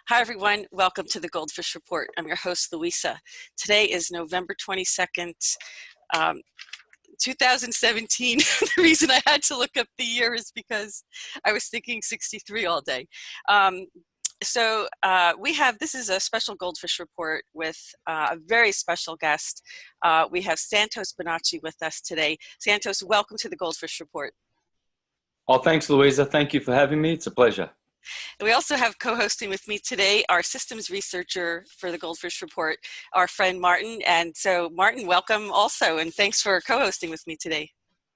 Hi, everyone. Welcome to the Goldfish Report. I'm your host, Louisa. Today is November 22nd, 2017. The reason I had to look up the year is because I was thinking 63 all day. This is a special Goldfish Report with a very special guest. We have Santos Bonacci with us today. Santos, welcome to the Goldfish Report. Oh, thanks, Louisa. Thank you for having me. It's a pleasure. And we also have co-hosting with me today our systems researcher for the Goldfish Report, our friend Martin. And so, Martin, welcome also, and thanks for co-hosting with me today.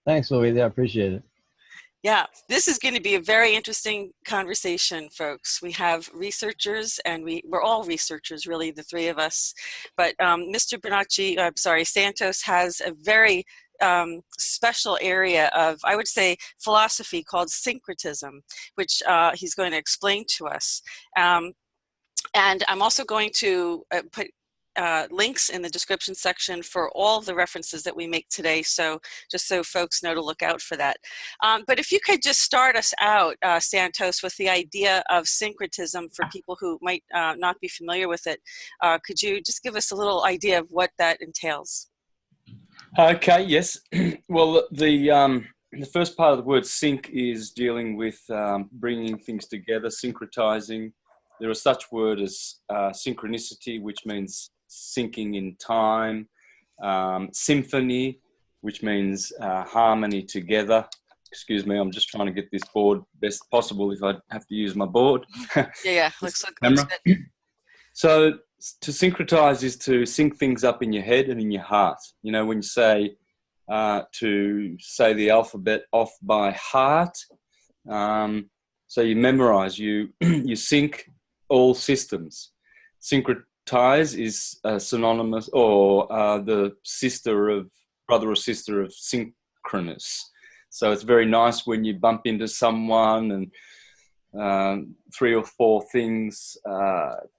Thanks, Louisa. I appreciate it. Yeah, this is going to be a very interesting conversation, folks. We have researchers, and we're all researchers, really, the three of us. But Santos has a very special area of, I would say, philosophy called syncretism, which he's going to explain to us. And I'm also going to put links in the description section for all the references that we make today, so just so folks know to look out for that. But if you could just start us out, Santos, with the idea of syncretism for people who might not be familiar with it, could you just give us a little idea of what that entails? Okay, yes. Well, the first part of the word sync is dealing with bringing things together, syncretizing. There are such words as synchronicity, which means syncing in time, symphony, which means harmony together. Excuse me, I'm just trying to get this board best possible if I have to use my board. Yeah, looks good. So to syncretize is to sync things up in your head and in your heart. You know, when you say to say the alphabet off by heart, so you memorize, you sync all systems. Syncretize is synonymous, or the brother or sister of synchronous. So it's very nice when you bump into someone and three or four things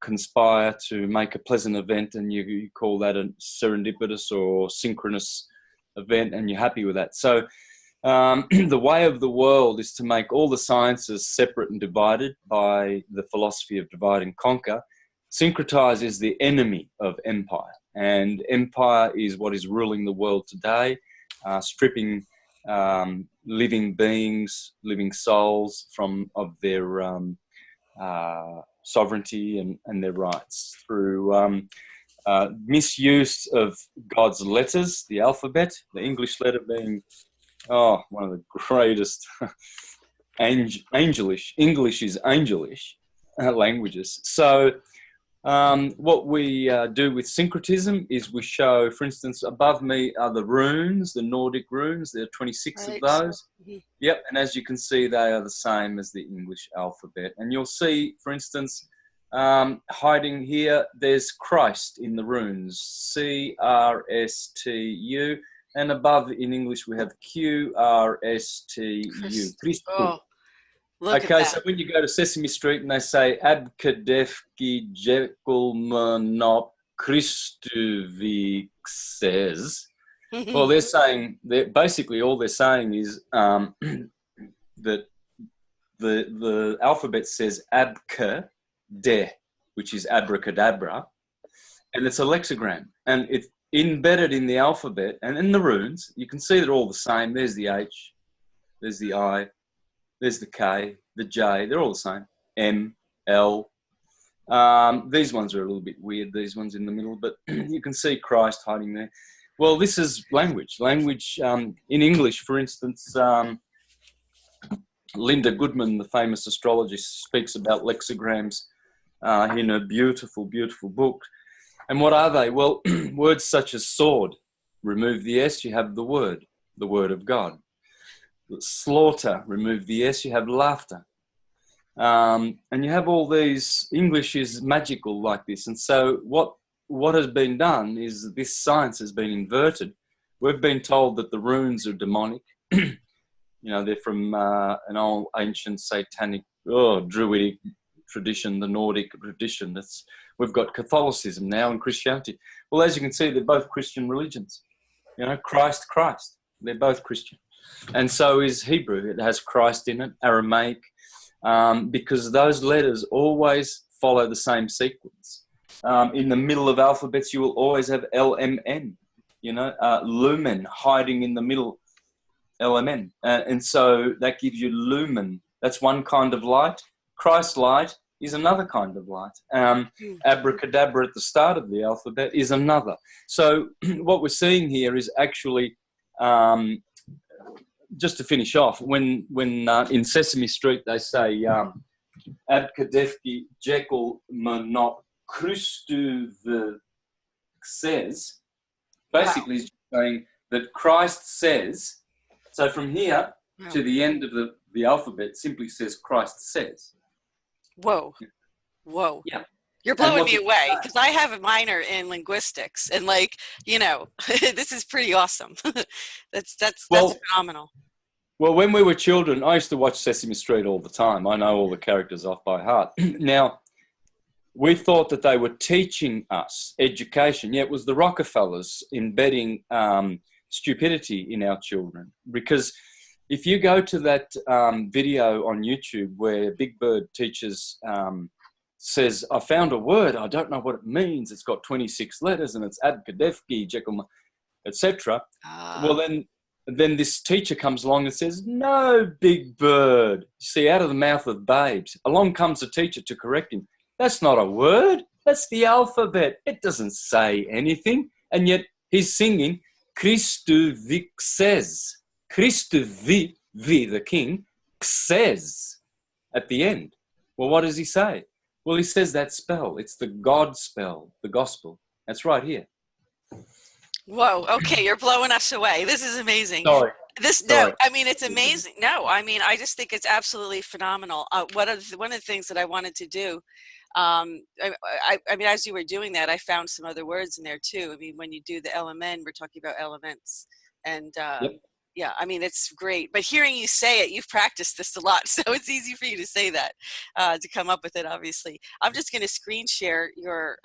conspire to make a pleasant event, and you call that a serendipitous or synchronous event, and you're happy with that. So the way of the world is to make all the sciences separate and divided by the philosophy of divide and conquer. Syncretize is the enemy of empire, and empire is what is ruling the world today, stripping living beings, living souls of their sovereignty and their rights through misuse of God's letters, the alphabet, the English letter being one of the greatest angelish. English is angelish languages. So what we do with syncretism is we show, for instance, above me are the runes, the Nordic runes. There are 26 of those. Yep, and as you can see, they are the same as the English alphabet. And you'll see, for instance, hiding here, there's Christ in the runes, C-R-S-T-U. And above in English, we have Q-R-S-T-U. Oh. Okay, so when you go to Sesame Street and they say Abkadefki Jekulmanop Christuvixes, well, they're saying basically all they're saying is that the alphabet says Abka De, which is abracadabra, and it's a lexigram, and it's embedded in the alphabet and in the runes. You can see they're all the same. There's the H, there's the I, there's the K, the J, they're all the same. M, L. These ones are a little bit weird, these ones in the middle, but you can see Christ hiding there. Well, this is language. Language in English, for instance, Linda Goodman, the famous astrologist, speaks about lexicograms in a beautiful, beautiful book. And what are they? Well, words such as sword, remove the S, you have the word of God. Slaughter, remove the S, you have laughter. And you have all these. English is magical like this. And so what has been done is this science has been inverted. We've been told that the runes are demonic. You know, they're from an old ancient satanic, druidic tradition, the Nordic tradition. We've got Catholicism now and Christianity. Well, as you can see, they're both Christian religions. You know, Christ, they're both Christian. And so is Hebrew. It has Christ in it, Aramaic, because those letters always follow the same sequence. In the middle of alphabets, you will always have LMN, lumen hiding in the middle, LMN. And so that gives you lumen. That's one kind of light. Christ light is another kind of light. Abracadabra at the start of the alphabet is another. So what we're seeing here is actually, just to finish off, when in Sesame Street they say, Abkadevki Jekyll Monok Christu the says, basically is saying that Christ says, so from here to the end of the alphabet simply says Christ says. Whoa. Yeah. You're blowing me away, because I have a minor in linguistics, and this is pretty awesome. That's phenomenal. Well, when we were children, I used to watch Sesame Street all the time. I know all the characters off by heart. Now, we thought that they were teaching us education. Yeah, it was the Rockefellers embedding stupidity in our children. Because if you go to that video on YouTube where Big Bird teaches, says, I found a word, I don't know what it means, it's got 26 letters and it's Abkadevki, Jekyll, etc. Well, then this teacher comes along and says, no, Big Bird. See, out of the mouth of babes. Along comes the teacher to correct him. That's not a word. That's the alphabet. It doesn't say anything. And yet he's singing, Christu vixes. Christu vi, the king, says at the end. Well, what does he say? Well, he says that spell. It's the God spell, the gospel. That's right here. Whoa. Okay, you're blowing us away. This is amazing. Sorry. It's amazing. No, I just think it's absolutely phenomenal. One of the things that I wanted to do, as you were doing that, I found some other words in there too. I mean, when you do the LMN, we're talking about elements, and yep. Yeah, it's great. But hearing you say it, you've practiced this a lot, so it's easy for you to say that, to come up with it, obviously. I'm just going to screen share your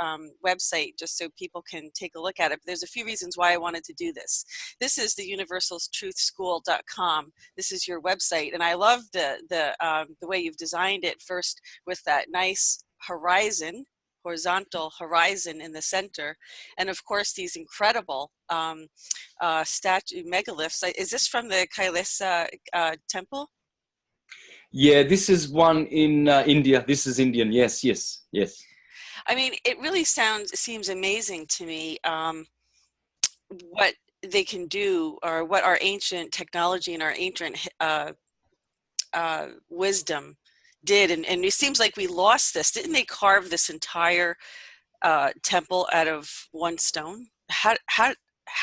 website just so people can take a look at it. But there's a few reasons why I wanted to do this. This is the universaltruthschool.com. This is your website, and I love the way you've designed it, first with that nice horizontal horizon in the center, and of course these incredible statue megaliths. Is this from the Kailasa temple? Yeah, this is one in India. This is Indian. Yes. I mean, it really seems amazing to me what they can do, or what our ancient technology and our ancient wisdom did, and it seems like we lost this. Didn't they carve this entire temple out of one stone? How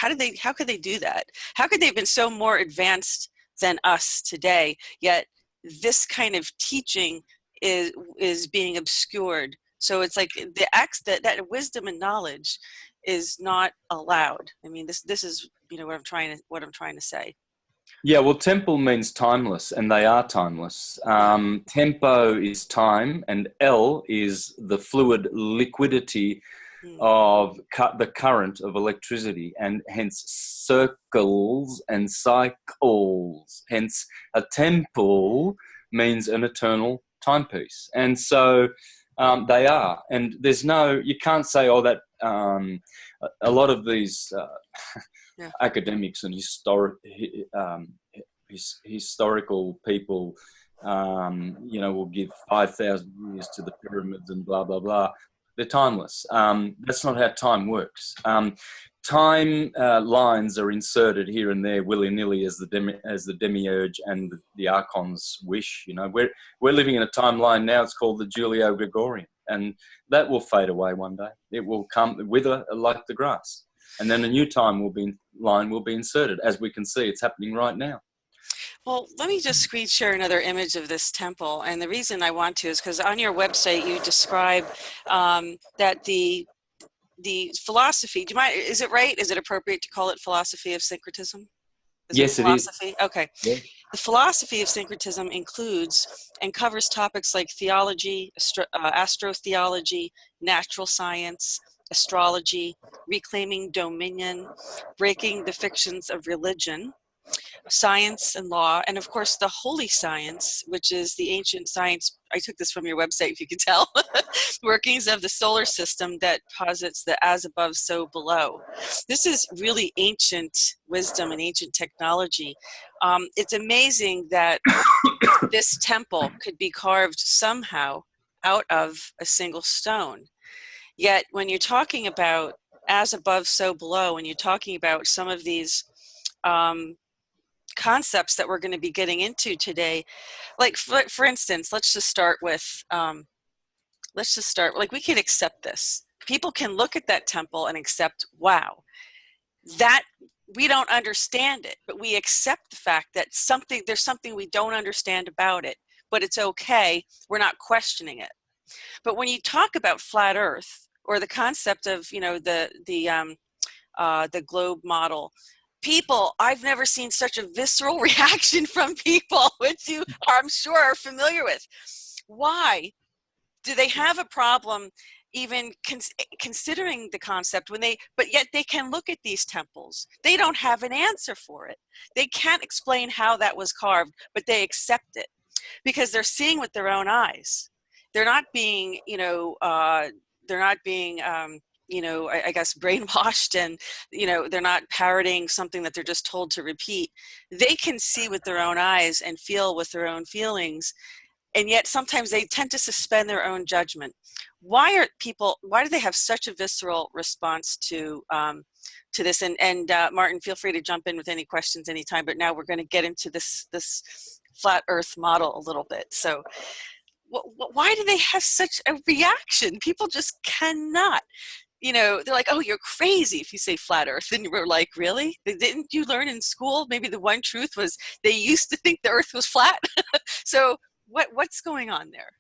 could they do that? How could they have been so more advanced than us today, yet this kind of teaching is being obscured? So it's like that wisdom and knowledge is not allowed. I mean, this is what I'm trying to say. Yeah, well, temple means timeless, and they are timeless. Tempo is time, and L is the fluid liquidity of the current of electricity, and hence circles and cycles. Hence, a temple means an eternal timepiece. And so they are. And you can't say, that a lot of these academics and historical people, will give 5,000 years to the pyramids and blah, blah, blah. They're timeless. That's not how time works. Time lines are inserted here and there willy-nilly as the demiurge and the archons wish. We're living in a timeline now. It's called the Julio-Gregorian, and that will fade away one day. It will wither like the grass, and then a new line will be inserted. As we can see, it's happening right now. Well, let me just screen share another image of this temple. And the reason I want to is because on your website, you describe that the philosophy, do you mind, is it right? Is it appropriate to call it philosophy of syncretism? Yes, it is. Okay. Yeah. The philosophy of syncretism includes and covers topics like theology, astrotheology, natural science, astrology, reclaiming dominion, breaking the fictions of religion, science and law, and of course the holy science, which is the ancient science. I took this from your website, if you can tell. Workings of the solar system that posits the as above, so below. This is really ancient wisdom and ancient technology. It's amazing that this temple could be carved somehow out of a single stone. Yet when you're talking about as above, so below, when you're talking about some of these concepts that we're going to be getting into today, like for instance, let's just start with, like, we can accept this. People can look at that temple and accept, wow, that we don't understand it, but we accept the fact that there's something we don't understand about it, but it's okay. We're not questioning it. But when you talk about flat Earth or the concept of, the globe model, people, I've never seen such a visceral reaction from people, which you, I'm sure, are familiar with. Why do they have a problem even considering the concept but yet they can look at these temples? They don't have an answer for it. They can't explain how that was carved, but they accept it because they're seeing with their own eyes. They're not being, I guess, brainwashed, and, they're not parroting something that they're just told to repeat. They can see with their own eyes and feel with their own feelings. And yet sometimes they tend to suspend their own judgment. Why do they have such a visceral response to this? And Martin, feel free to jump in with any questions anytime, but now we're going to get into this flat Earth model a little bit. So why do they have such a reaction? People just cannot. They're like, oh, you're crazy if you say flat Earth. And we're like, really? Didn't you learn in school? Maybe the one truth was they used to think the Earth was flat. So what's going on there?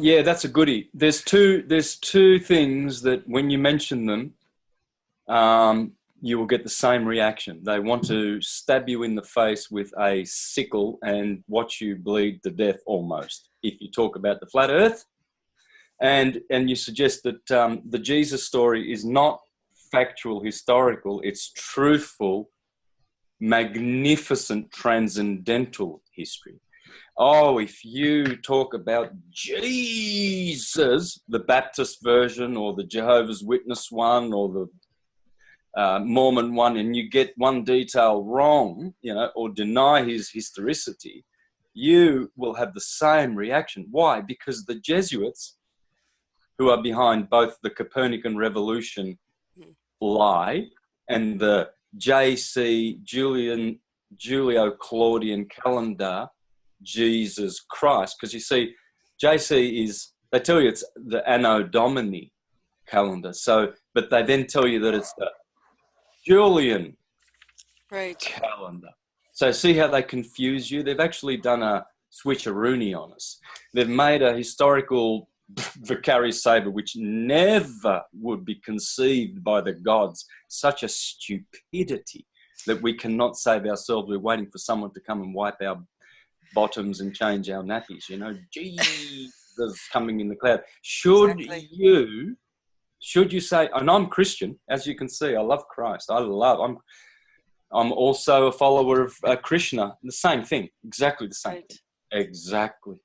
Yeah, that's a goodie. There's two things that when you mention them, you will get the same reaction. They want to stab you in the face with a sickle and watch you bleed to death almost if you talk about the flat Earth. And you suggest that the Jesus story is not factual, historical, it's truthful, magnificent, transcendental history. Oh, if you talk about Jesus, the Baptist version or the Jehovah's Witness one or the Mormon one, and you get one detail wrong, or deny his historicity, you will have the same reaction. Why? Because the Jesuits, who are behind both the Copernican revolution lie and the JC Julio-Claudian calendar Jesus Christ, because you see, JC is, they tell you it's the Anno Domini calendar, but they then tell you that it's the Julian calendar. So see how they confuse you? They've actually done a switcheroony on us. They've made a historical vicarious savior which never would be conceived by the gods. Such a stupidity that we cannot save ourselves. We're waiting for someone to come and wipe our bottoms and change our nappies. Jesus coming in the cloud. Should you say, and I'm Christian, as you can see, I love Christ. I'm also a follower of Krishna. The same thing, exactly the same thing. Exactly.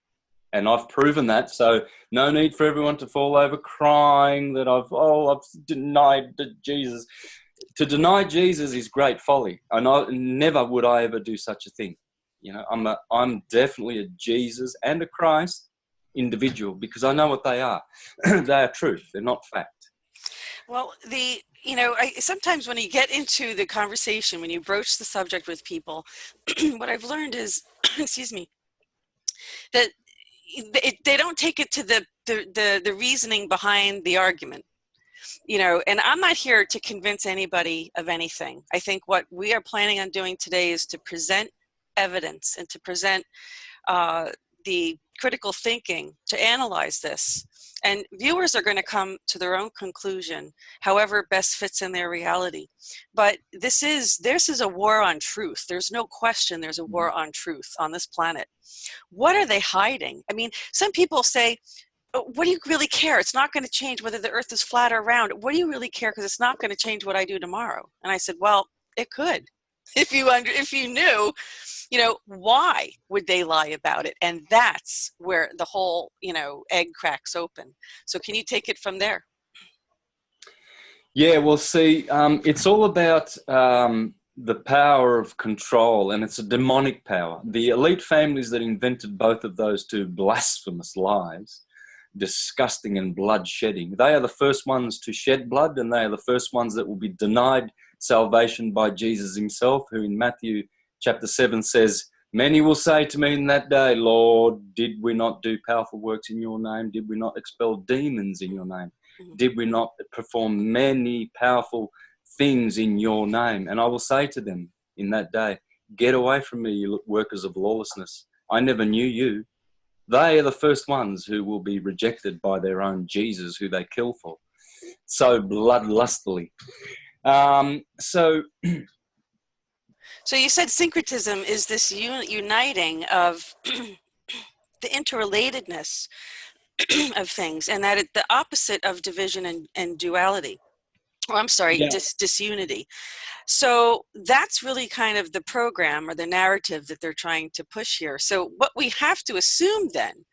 And I've proven that, so no need for everyone to fall over crying that I've denied Jesus. To deny Jesus is great folly, and never would I ever do such a thing. I'm definitely a Jesus and a Christ individual because I know what they are. They are truth. They're not fact. Well, sometimes when you get into the conversation, when you broach the subject with people, what I've learned is, excuse me, that they don't take it to the reasoning behind the argument. And I'm not here to convince anybody of anything. I think what we are planning on doing today is to present evidence and to present the critical thinking to analyze this. And viewers are going to come to their own conclusion, however best fits in their reality. But this is a war on truth. There's no question there's a war on truth on this planet. What are they hiding? I mean, some people say, what do you really care? It's not going to change whether the earth is flat or round. What do you really care? Because it's not going to change what I do tomorrow. And I said, well, It could. If you knew, why would they lie about it? And that's where the whole, egg cracks open. So can you take it from there? Yeah, well, see, it's all about the power of control, and it's a demonic power. The elite families that invented both of those two blasphemous lies, disgusting and blood-shedding, they are the first ones to shed blood, and they are the first ones that will be denied salvation by Jesus himself, who in Matthew chapter 7 says, "Many will say to me in that day, Lord, did we not do powerful works in your name? Did we not expel demons in your name? Did we not perform many powerful things in your name?" And I will say to them in that day, "Get away from me, you workers of lawlessness. I never knew you." They are the first ones who will be rejected by their own Jesus, who they kill for so bloodlustily. So you said syncretism is this uniting of the interrelatedness of things, and that it's the opposite of division and duality. Or I'm sorry, yeah. Disunity. So that's really kind of the program or the narrative that they're trying to push here. So what we have to assume then,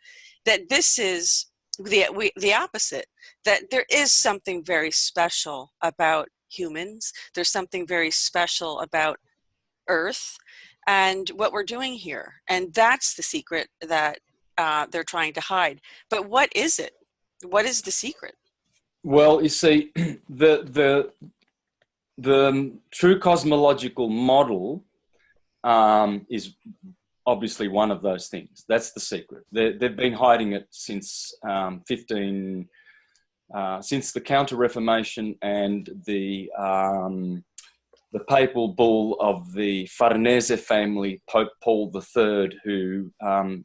that this is the opposite, that there is something very special about humans. There's something very special about Earth and what we're doing here. And that's the secret that they're trying to hide. But what is it? What is the secret? Well, you see, the true cosmological model is obviously one of those things. That's the secret. They've been hiding it since since the Counter-Reformation and the papal bull of the Farnese family, Pope Paul III, who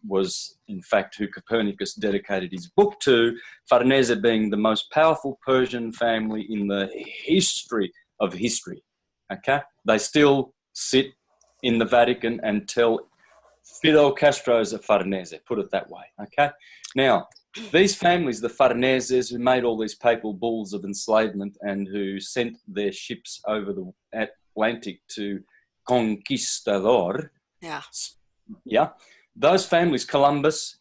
was, in fact, who Copernicus dedicated his book to, Farnese being the most powerful Persian family in the history of history, okay? They still sit in the Vatican and tell Fidel Castro's a Farnese, put it that way, okay? Now, these families, the Farneses, who made all these papal bulls of enslavement and who sent their ships over the Atlantic to conquistador, yeah, those families, Columbus,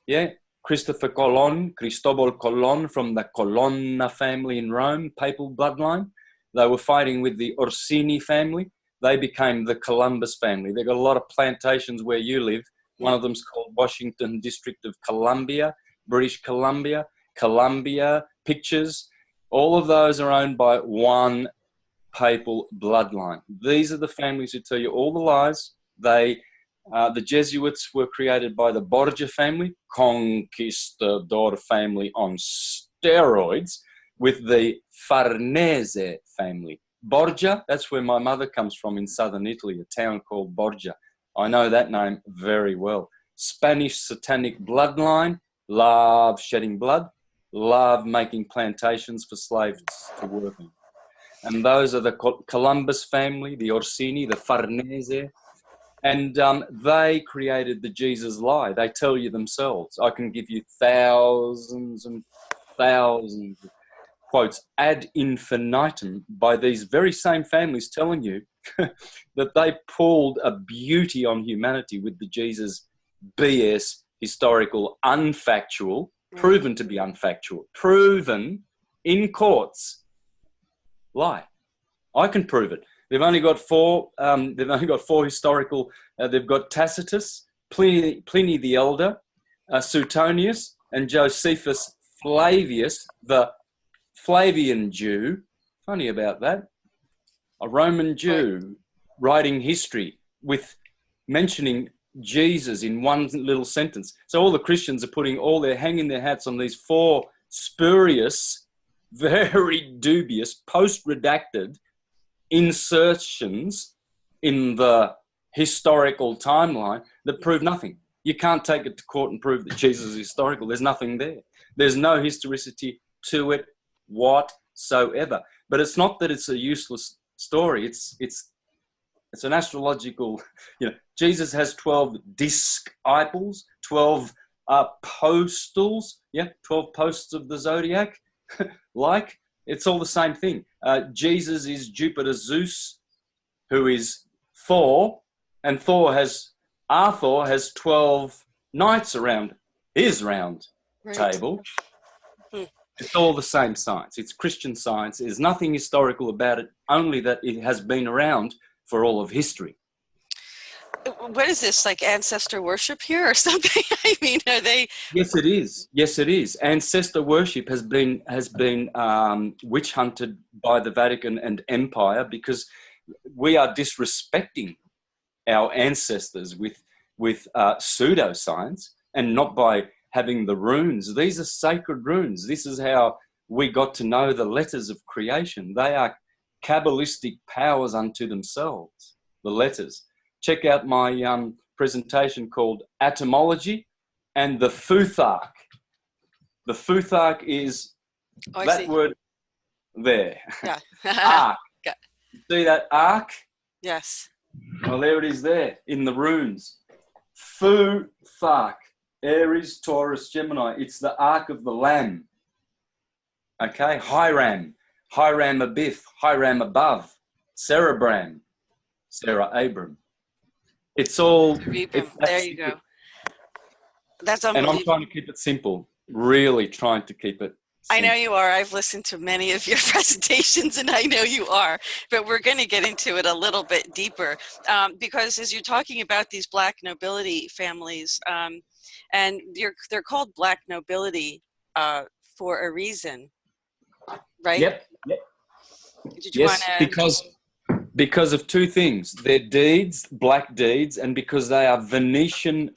Cristobal Colon from the Colonna family in Rome, papal bloodline. They were fighting with the Orsini family. They became the Columbus family. They've got a lot of plantations where you live. One of them's called Washington District of Columbia, British Columbia, Columbia Pictures. All of those are owned by one papal bloodline. These are the families who tell you all the lies. The Jesuits were created by the Borgia family, conquistador family on steroids, with the Farnese family. Borgia, that's where my mother comes from in southern Italy, a town called Borgia. I know that name very well. Spanish satanic bloodline, love shedding blood, love making plantations for slaves to work in. And those are the Columbus family, the Orsini, the Farnese. And they created the Jesus lie. They tell you themselves. I can give you thousands and thousands of quotes ad infinitum by these very same families telling you that they pulled a beauty on humanity with the Jesus BS, historical, unfactual, proven to be unfactual, proven in courts lie. I can prove it. They've only got four. They've only got four historical. They've got Tacitus, Pliny the Elder, Suetonius, and Josephus Flavius, the Flavian Jew. Funny about that. A Roman Jew writing history with mentioning Jesus in one little sentence. So all the Christians are hanging their hats on these four spurious, very dubious, post-redacted insertions in the historical timeline that prove nothing. You can't take it to court and prove that Jesus is historical. There's nothing there. There's no historicity to it whatsoever. But it's not that it's a useless story. It's an astrological, Jesus has 12 disciples, 12 postals, 12 posts of the zodiac. It's all the same thing. Jesus is Jupiter Zeus, who is Thor, and our Thor has 12 knights around his round table. It's all the same science. It's Christian science. There's nothing historical about it, only that it has been around for all of history. What is this, like ancestor worship here or something? I mean, are they? Yes, it is. Yes, it is. Ancestor worship has been witch hunted by the Vatican and Empire because we are disrespecting our ancestors with pseudoscience, and not by having the runes. These are sacred runes. This is how we got to know the letters of creation. They are Kabbalistic powers unto themselves, the letters. Check out my presentation called Etymology and the Futhark. The Futhark is that word there. Yeah. Ark. See that ark? Yes. Well, there it is there in the runes. Futhark. Aries, Taurus, Gemini. It's the ark of the lamb. Okay? Hiram. Hiram Abith. Hiram above. Cerebram. Sarah Abram. It's all... There you go. That's unbelievable. And I'm trying to keep it simple. Really trying to keep it simple. I know you are. I've listened to many of your presentations, and I know you are. But we're going to get into it a little bit deeper. Because as you're talking about these Black nobility families, and they're called Black nobility for a reason, right? Yep. Yes, because of two things. Their deeds, black deeds, and because they are Phoenician,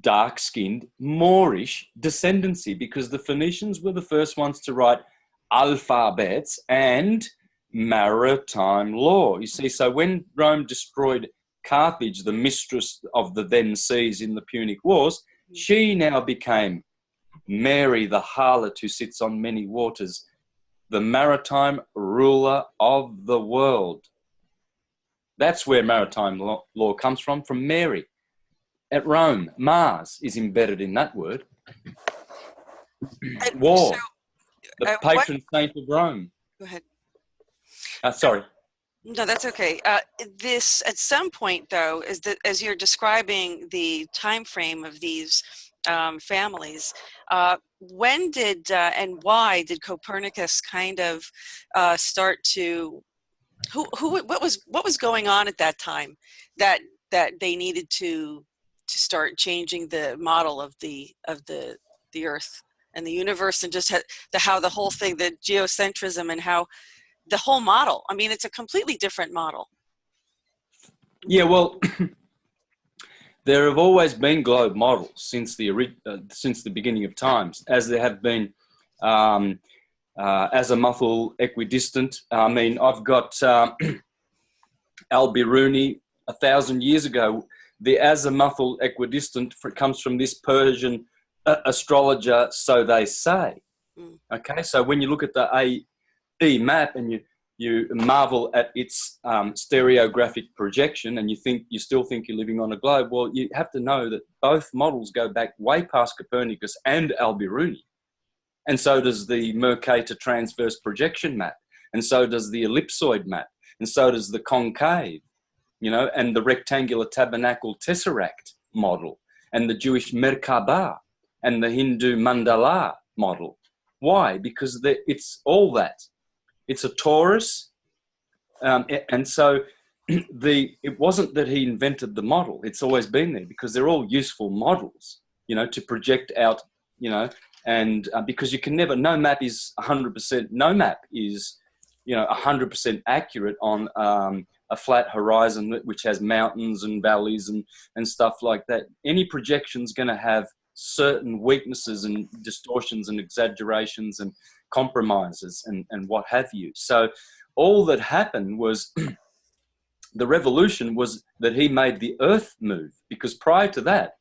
dark-skinned, Moorish descendancy, because the Phoenicians were the first ones to write alphabets and maritime law. You see, so when Rome destroyed Carthage, the mistress of the then seas in the Punic Wars, she now became Mary, the harlot who sits on many waters, the maritime ruler of the world. That's where maritime law comes from Mary. At Rome, Mars is embedded in that word. War, the patron saint of Rome. Go ahead. Sorry. No, that's okay. This, at some point, though, is that as you're describing the time frame of these families, when did and why did Copernicus kind of start to? What was going on at that time that they needed to start changing the model of the Earth and the universe, and just how the whole thing, the geocentrism, and how the whole model. I mean, it's a completely different model. Yeah, well, there have always been globe models since the beginning of times, as there have been azimuthal equidistant. I mean, I've got Al-Biruni 1,000 years ago. The azimuthal equidistant comes from this Persian astrologer, so they say. Okay, so when you look at the AE map and you marvel at its stereographic projection, and you still think you're living on a globe, well, you have to know that both models go back way past Copernicus and Al-Biruni. And so does the Mercator transverse projection map, and so does the ellipsoid map, and so does the concave, and the rectangular tabernacle tesseract model, and the Jewish Merkabah, and the Hindu mandala model. Why? Because it's all that. It's a torus, and so it wasn't that he invented the model. It's always been there because they're all useful models, to project out, and because you can never, no map is 100%, no map is, 100% accurate on a flat horizon which has mountains and valleys and stuff like that. Any projection's going to have certain weaknesses and distortions and exaggerations and compromises and what have you. So all that happened was the revolution was that he made the Earth move, because prior to that,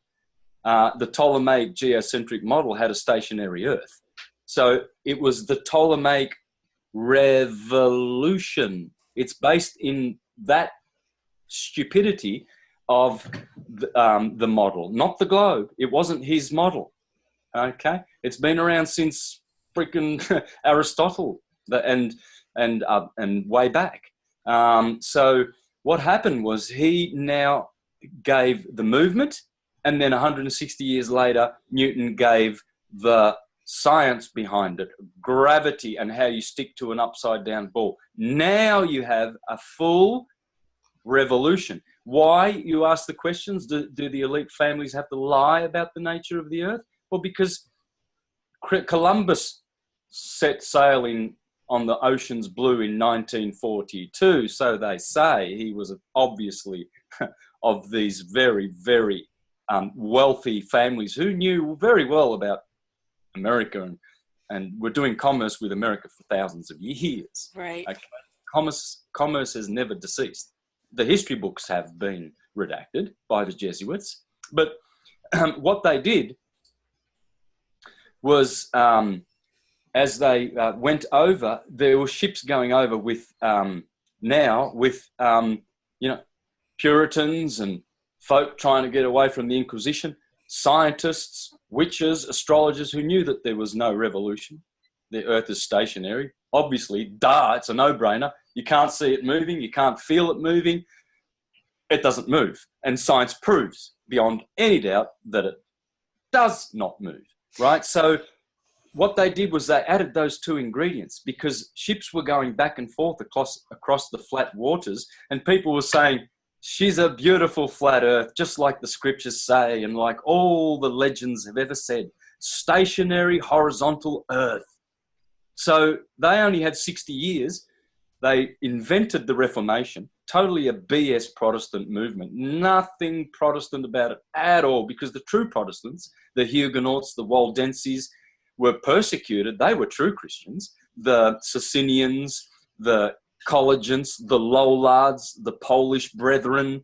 the Ptolemaic geocentric model had a stationary Earth. So it was the Ptolemaic revolution. It's based in that stupidity of the model, not the globe. It wasn't his model. Okay, it's been around since freaking Aristotle, and and way back. So what happened was he now gave the movement, and then 160 years later, Newton gave the science behind it, gravity and how you stick to an upside down ball. Now you have a full revolution. Why, you ask the questions, do the elite families have to lie about the nature of the earth? Well, because Columbus set sail on the ocean's blue in 1942, so they say. He was obviously of these very, very wealthy families who knew very well about America and were doing commerce with America for thousands of years. Right. Okay. Commerce has never deceased. The history books have been redacted by the Jesuits, but what they did was, as they went over, there were ships going over with Puritans and folk trying to get away from the Inquisition, scientists, witches, astrologers who knew that there was no revolution. The earth is stationary. Obviously, it's a no-brainer. You can't see it moving. You can't feel it moving. It doesn't move. And science proves beyond any doubt that it does not move, right? So what they did was they added those two ingredients, because ships were going back and forth across the flat waters, and people were saying, she's a beautiful flat earth, just like the scriptures say, and like all the legends have ever said, stationary horizontal earth. So they only had 60 years. They invented the Reformation, totally a BS Protestant movement, nothing Protestant about it at all, because the true Protestants, the Huguenots, the Waldenses, were persecuted. They were true Christians. The Socinians, the Collegians, the Lollards, the Polish Brethren,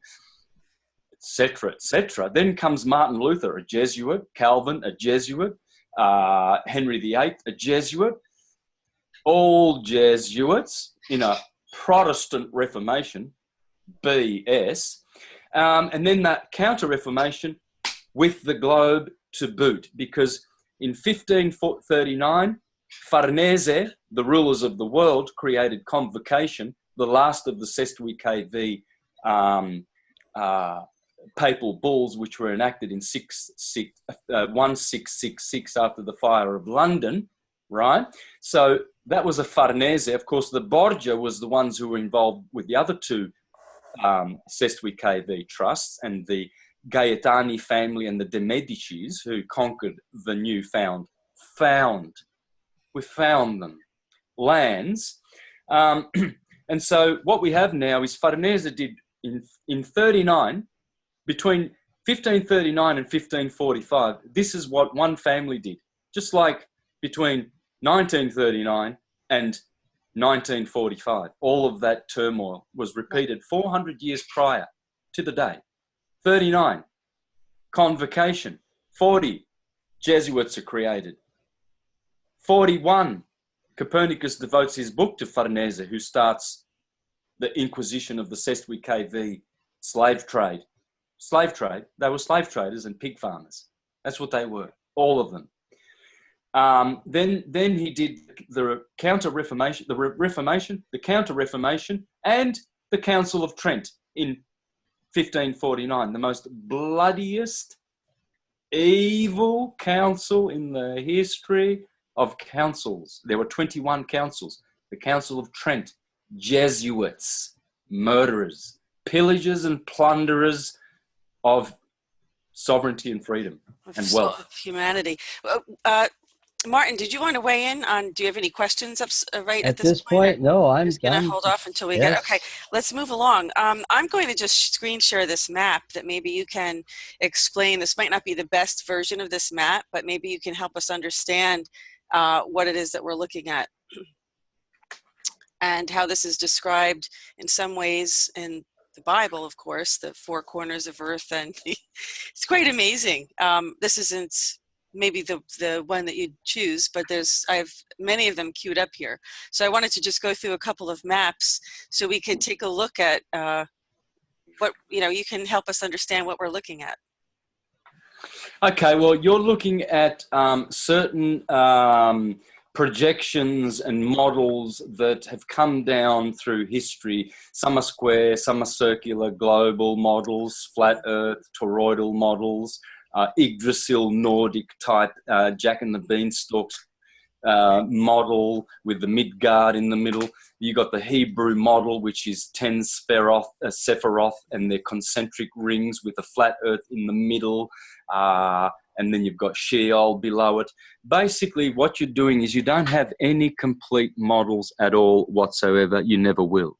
etc., etc. Then comes Martin Luther, a Jesuit, Calvin, a Jesuit, Henry VIII, a Jesuit, all Jesuits in a Protestant Reformation, BS, and then that Counter-Reformation with the globe to boot, because in 1539, Farnese, the rulers of the world, created convocation, the last of the Sestui papal bulls, which were enacted in 1666 after the fire of London, right? So that was a Farnese. Of course, the Borgia was the ones who were involved with the other two Sestui trusts, and the Gaetani family and the de Medicis, who conquered the we found them, lands. And so what we have now is Farnese did in 39, between 1539 and 1545, this is what one family did. Just like between 1939 and 1945, all of that turmoil was repeated 400 years prior to the day. 39, convocation. 40, Jesuits are created. 41, Copernicus devotes his book to Farnese, who starts the Inquisition of the Sestui slave trade. Slave trade, they were slave traders and pig farmers. That's what they were, all of them. Then he did the Counter-Reformation, the Counter-Reformation, and the Council of Trent in 1549, the most bloodiest, evil council in the history of councils. There were 21 councils. The Council of Trent, Jesuits, murderers, pillagers and plunderers of sovereignty and freedom and wealth. Of humanity. Martin, did you want to weigh in on, do you have any questions right at this point? No, I'm just going to hold off until we get, okay, let's move along. I'm going to just screen share this map that maybe you can explain. This might not be the best version of this map, but maybe you can help us understand what it is that we're looking at and how this is described in some ways in the Bible, of course, the four corners of earth, and it's quite amazing. This isn't maybe the one that you choose, but I have many of them queued up here. So I wanted to just go through a couple of maps so we could take a look at what, you can help us understand what we're looking at. Okay, well, you're looking at certain projections and models that have come down through history. Some are square, some are circular, global models, flat earth, toroidal models, Yggdrasil Nordic type, Jack and the Beanstalk model with the Midgard in the middle. You got the Hebrew model, which is 10 Sephiroth, and they're concentric rings with a flat earth in the middle. And then you've got Sheol below it. Basically, what you're doing is you don't have any complete models at all whatsoever. You never will.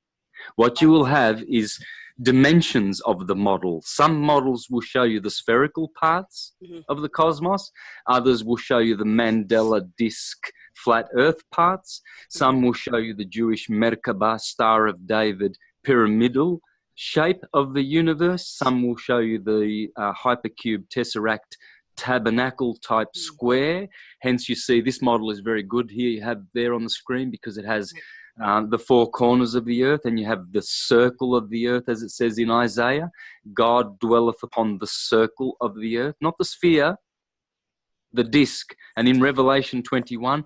What you will have is dimensions of the model. Some models will show you the spherical parts of the cosmos. Others will show you the Mandela disk flat earth parts. Some will show you the Jewish Merkabah, Star of David, pyramidal shape of the universe. Some will show you the hypercube tesseract tabernacle type square. Hence you see this model is very good here. You have there on the screen because it has the four corners of the earth, and you have the circle of the earth, as it says in Isaiah. God dwelleth upon the circle of the earth, not the sphere, the disk. And in Revelation 21,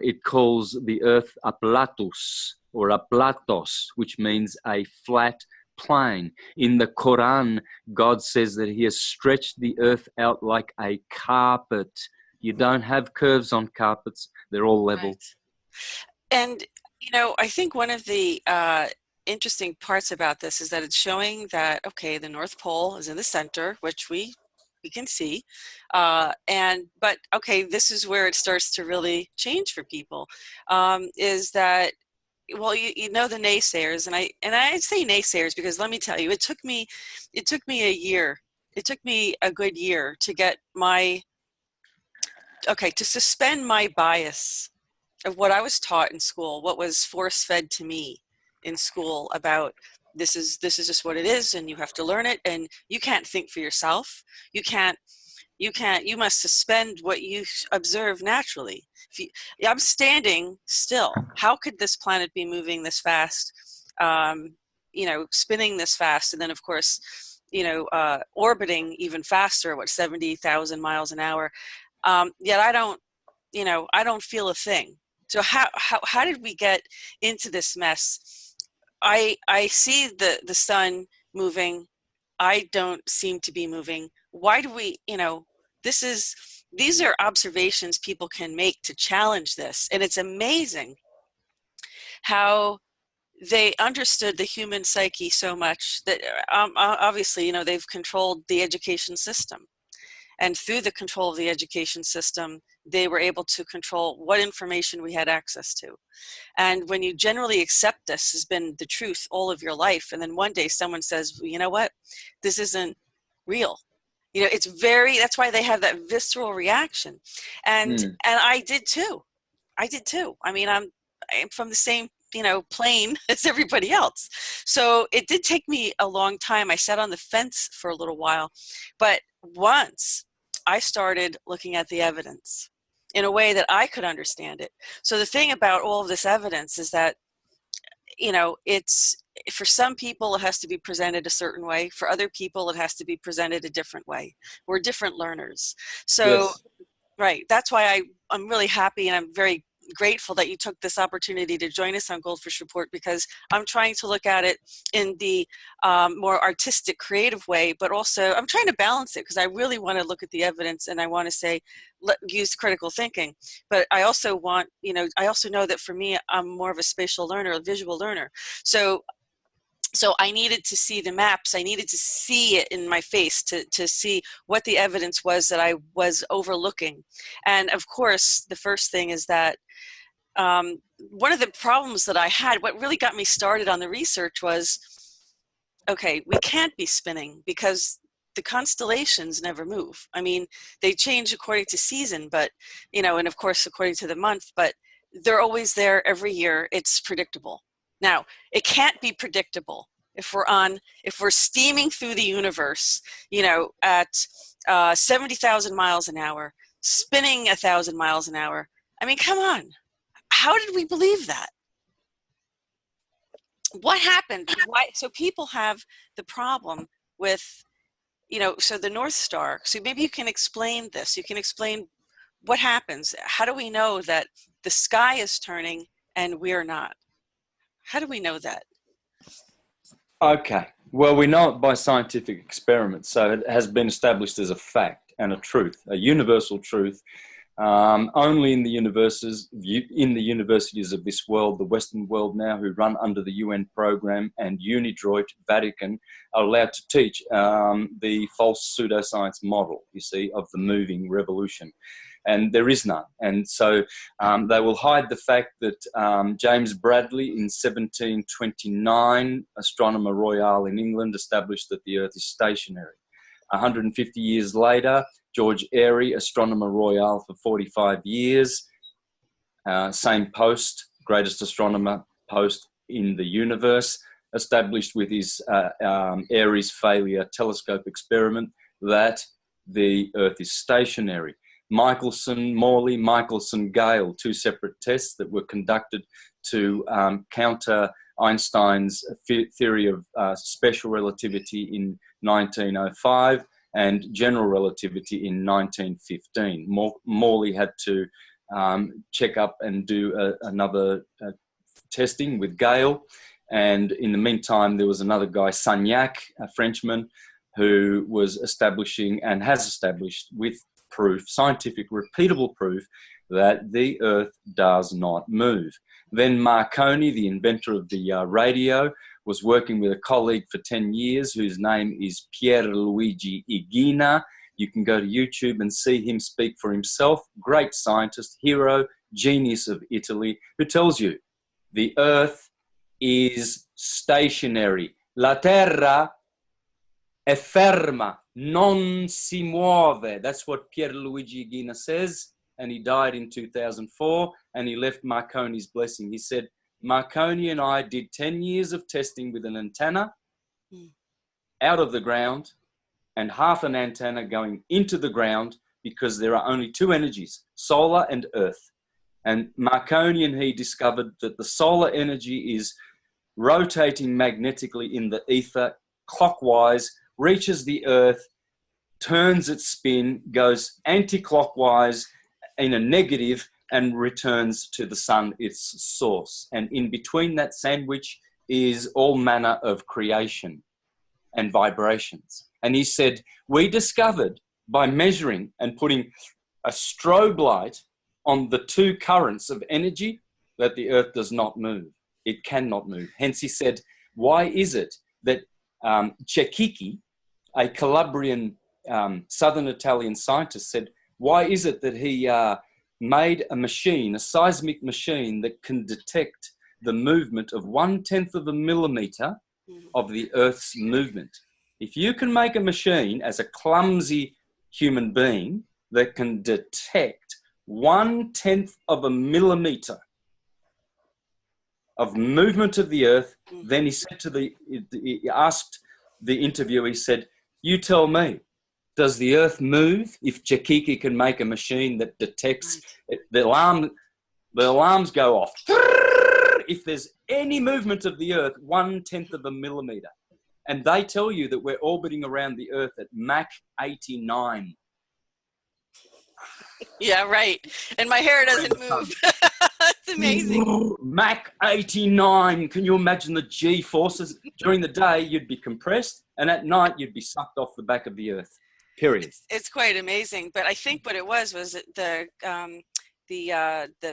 it calls the earth a platus or a platos, which means a flat plane. In the Quran, God says that he has stretched the earth out like a carpet. You don't have curves on carpets. They're all level. Right. And, you know, I think one of the interesting parts about this is that it's showing that, okay, the North Pole is in the center, which we can see. But, okay, this is where it starts to really change for people, is that, well, you know, the naysayers, and I say naysayers because let me tell you, it took me a year. It took me a good year to get to suspend my bias of what I was taught in school, what was force-fed to me in school about this is just what it is, and you have to learn it, and you can't think for yourself. You must suspend what you observe naturally. I'm standing still. How could this planet be moving this fast, spinning this fast, and then of course, orbiting even faster, 70,000 miles an hour? Yet I don't feel a thing. So how did we get into this mess? I see the sun moving. I don't seem to be moving. Why do we, these are observations people can make to challenge this. And it's amazing how they understood the human psyche so much that obviously, they've controlled the education system. And through the control of the education system, they were able to control what information we had access to. And when you generally accept this has been the truth all of your life, and then one day someone says, well, you know what, this isn't real. That's why they have that visceral reaction. And I did too. I mean, I'm from the same, plane as everybody else. So it did take me a long time. I sat on the fence for a little while, but once I started looking at the evidence in a way that I could understand it. So the thing about all of this evidence is that, it's, for some people it has to be presented a certain way. For other people it has to be presented a different way. We're different learners. So, yes. Right. That's why I'm really happy, and I'm very grateful that you took this opportunity to join us on Goldfish Report, because I'm trying to look at it in the more artistic, creative way, but also I'm trying to balance it because I really want to look at the evidence, and I want to say, use critical thinking. But I also want, I also know that for me, I'm more of a spatial learner, a visual learner. So I needed to see the maps. I needed to see it in my face to see what the evidence was that I was overlooking. And of course, the first thing is that one of the problems that I had, what really got me started on the research was, okay, we can't be spinning because the constellations never move. I mean, they change according to season, but, and of course, according to the month, but they're always there every year. It's predictable. Now, it can't be predictable if we're steaming through the universe, at 70,000 miles an hour, spinning 1,000 miles an hour. I mean, come on. How did we believe that? What happened? Why? So people have the problem with, so the North Star. So maybe you can explain this. You can explain what happens. How do we know that the sky is turning and we're not. How do we know that? Okay. Well, we know it by scientific experiments, so it has been established as a fact and a truth, a universal truth. Only in the universities of this world, the Western world now, who run under the UN program, and UNIDROIT, Vatican, are allowed to teach the false pseudoscience model, you see, of the moving revolution. And there is none. And so they will hide the fact that James Bradley in 1729, Astronomer Royal in England, established that the Earth is stationary. 150 years later, George Airy, Astronomer Royal for 45 years, same post, greatest astronomer post in the universe, established with his Airy's failure telescope experiment that the Earth is stationary. Morley, Michelson, Gale, two separate tests that were conducted to counter Einstein's theory of special relativity in 1905 and general relativity in 1915. Morley had to check up and do another testing with Gale. And in the meantime, there was another guy, Sagnac, a Frenchman, who was establishing and has established with proof, scientific repeatable proof, that the Earth does not move. Then Marconi, the inventor of the radio, was working with a colleague for 10 years whose name is Pierluigi Igina. You can go to YouTube and see him speak for himself. Great scientist, hero, genius of Italy, who tells you the Earth is stationary. La Terra è ferma, non si muove. That's what Pierluigi Igina says. And he died in 2004, and he left Marconi's blessing. He said, Marconi and I did 10 years of testing with an antenna out of the ground and half an antenna going into the ground, because there are only two energies, solar and earth. And Marconi and he discovered that the solar energy is rotating magnetically in the ether clockwise, reaches the earth, turns its spin, goes anti-clockwise in a negative, and returns to the sun, its source. And in between that sandwich is all manner of creation and vibrations. And he said, we discovered by measuring and putting a strobe light on the two currents of energy that the Earth does not move. It cannot move. Hence he said, why is it that Cecchi, a Calabrian southern Italian scientist, said, why is it that he made a machine, a seismic machine, that can detect the movement of 1/10 of a millimeter of the Earth's movement? If you can make a machine as a clumsy human being that can detect 1/10 of a millimeter of movement of the Earth, then he said he asked the interviewer, he said, you tell me, does the Earth move if Cecchi can make a machine that detects the alarms go off if there's any movement of the Earth 1/10 of a millimeter? And they tell you that we're orbiting around the Earth at Mach 89. Yeah, right. And my hair doesn't move. It's amazing. Mach 89. Can you imagine the G forces? During the day, you'd be compressed, and at night, you'd be sucked off the back of the Earth. Period. It's quite amazing. But I think what it was the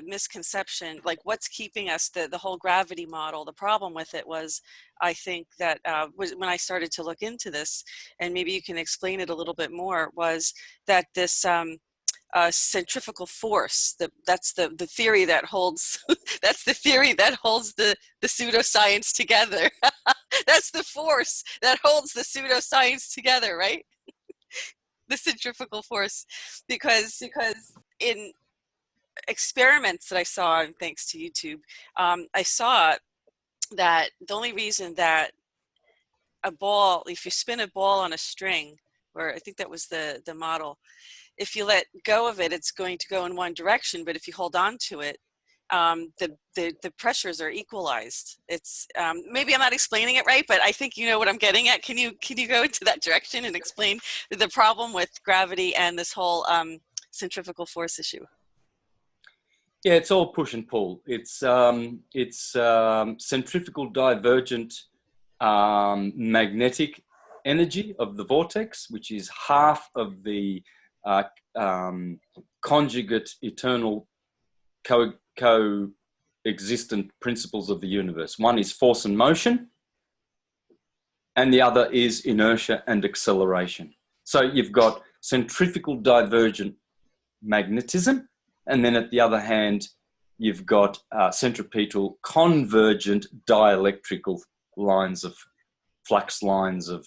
misconception, like what's keeping us, the whole gravity model. The problem with it was, I think that was when I started to look into this, and maybe you can explain it a little bit more, was that this centrifugal force, that's the theory that holds that's the theory that holds the pseudoscience together. That's the force that holds the pseudoscience together, right? The centrifugal force, because in experiments that I saw, and thanks to YouTube, I saw that the only reason that a ball, if you spin a ball on a string, or I think that was the model, if you let go of it, it's going to go in one direction, but if you hold on to it, the pressures are equalized. It's maybe I'm not explaining it right, but I think you know what I'm getting at. Can you go into that direction and explain the problem with gravity and this whole centrifugal force issue? Yeah, it's all push and pull. It's centrifugal divergent magnetic energy of the vortex, which is half of the uh, conjugate eternal coexistent principles of the universe. One is force and motion, and the other is inertia and acceleration. So you've got centrifugal divergent magnetism, and then at the other hand, you've got centripetal convergent dielectrical lines of flux lines of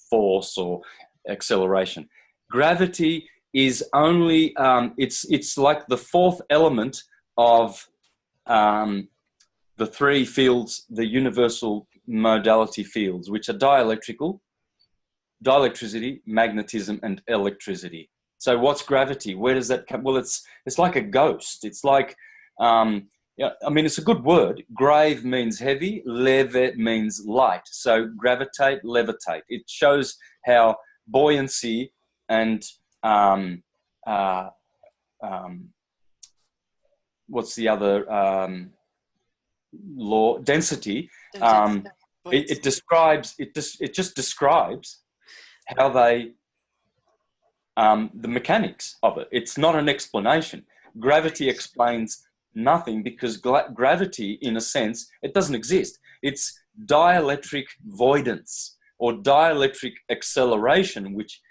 force or acceleration. Gravity is only, it's like the fourth element of the three fields, the universal modality fields, which are dielectricity, magnetism, and electricity. So what's gravity? Where does that come? Well, it's like a ghost. It's like, yeah, I mean, it's a good word. Grave means heavy, leve means light. So gravitate, levitate. It shows how buoyancy and what's the other law? Density. It just describes how they the mechanics of it. It's not an explanation. Gravity explains nothing because gravity, in a sense, it doesn't exist. It's dielectric voidance or dielectric acceleration, which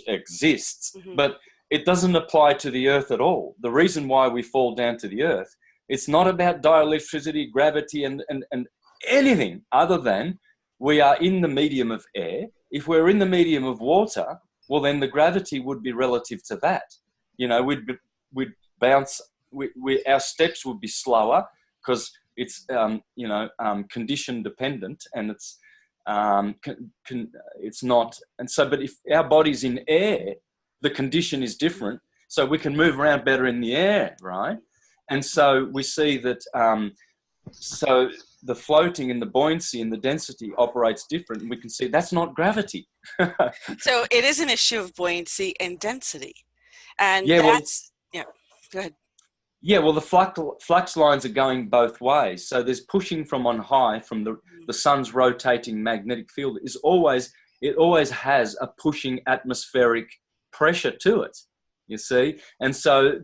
exists, but it doesn't apply to the Earth at all. The reason why we fall down to the Earth, it's not about dielectricity, gravity, and anything other than we are in the medium of air. If we're in the medium of water, well, then the gravity would be relative to that. You know, we'd bounce. Our steps would be slower because it's condition dependent, and it's not. And so, but if our body's in air, the condition is different, so we can move around better in the air, right? And so we see that. So the floating and the buoyancy and the density operates different, and we can see that's not gravity. So it is an issue of buoyancy and density, and yeah, go ahead. Yeah, well, the flux lines are going both ways. So there's pushing from on high, from the sun's rotating magnetic field. It always has a pushing atmospheric pressure to it, you see. And so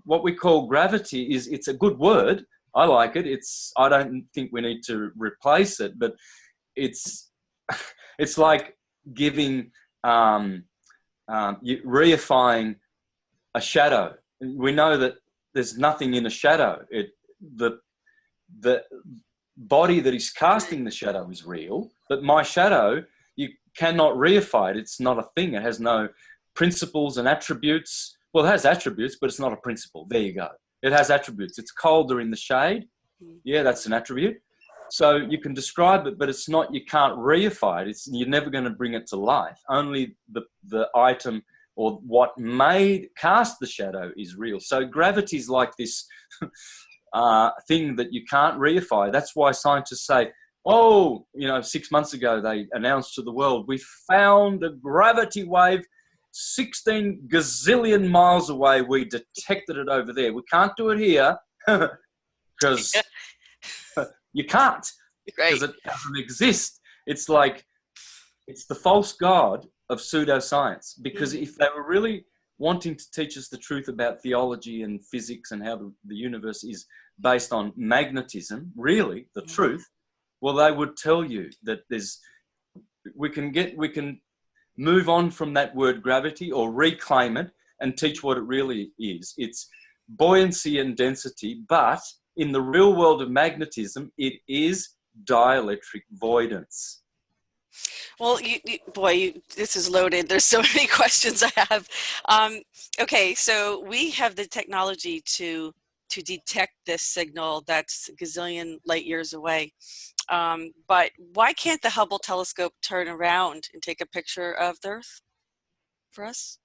what we call gravity it's a good word. I like it. I don't think we need to replace it, but it's like giving, reifying a shadow. We know that there's nothing in a shadow. The body that is casting the shadow is real, but my shadow, you cannot reify it. It's not a thing. It has no principles and attributes. Well, it has attributes, but it's not a principle. There you go. It has attributes. It's colder in the shade. Yeah, that's an attribute. So you can describe it, but it's not, you can't reify it. You're never going to bring it to life. Only the item or what cast the shadow is real. So gravity is like this thing that you can't reify. That's why scientists say, 6 months ago they announced to the world, we found a gravity wave 16 gazillion miles away. We detected it over there. We can't do it here because you can't, because it doesn't exist. It's like, it's the false god of pseudoscience, because if they were really wanting to teach us the truth about theology and physics and how the universe is based on magnetism, really the truth, well, they would tell you that we can move on from that word gravity or reclaim it and teach what it really is. It's buoyancy and density, but in the real world of magnetism, it is dielectric voidance. Well, this is loaded. There's so many questions I have. Okay, so we have the technology to detect this signal that's a gazillion light years away. But why can't the Hubble telescope turn around and take a picture of the Earth for us?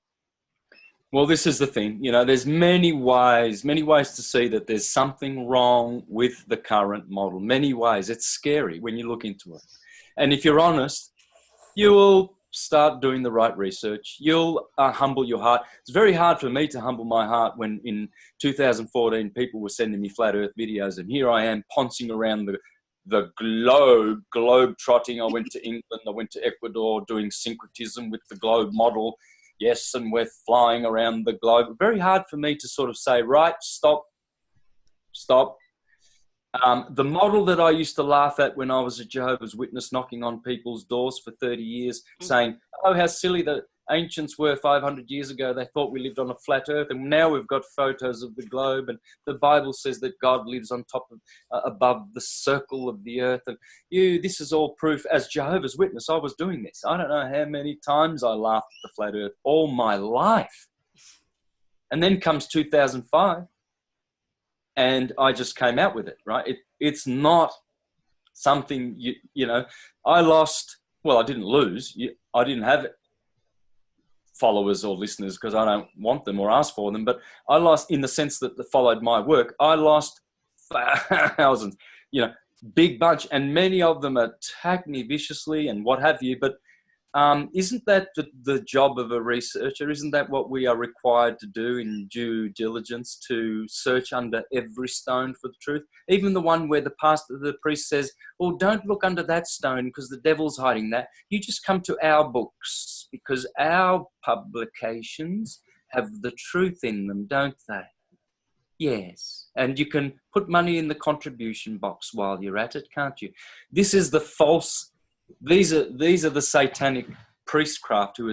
Well, this is the thing. You know, there's many ways to see that there's something wrong with the current model. Many ways. It's scary when you look into it. And if you're honest, you will start doing the right research, you'll humble your heart. It's very hard for me to humble my heart when in 2014 people were sending me flat earth videos, and here I am poncing around the globe trotting. I went to England, I went to Ecuador doing syncretism with the globe model. Yes, and we're flying around the globe. Very hard for me to sort of say, right, stop. The model that I used to laugh at when I was a Jehovah's Witness, knocking on people's doors for 30 years, saying, oh, how silly the ancients were 500 years ago. They thought we lived on a flat earth, and now we've got photos of the globe, and the Bible says that God lives on top of, above the circle of the earth. And this is all proof. As Jehovah's Witness, I was doing this. I don't know how many times I laughed at the flat earth all my life. And then comes 2005. And I just came out with it, right? It's not something, you know, I didn't lose. I didn't have followers or listeners because I don't want them or ask for them, but I lost in the sense that they followed my work. I lost thousands, you know, big bunch, and many of them attack me viciously and what have you. But isn't that the job of a researcher? Isn't that what we are required to do in due diligence, to search under every stone for the truth? Even the one where the priest says, well, don't look under that stone because the devil's hiding that. You just come to our books because our publications have the truth in them, don't they? Yes. And you can put money in the contribution box while you're at it, can't you? This is the false. These are the satanic priestcraft who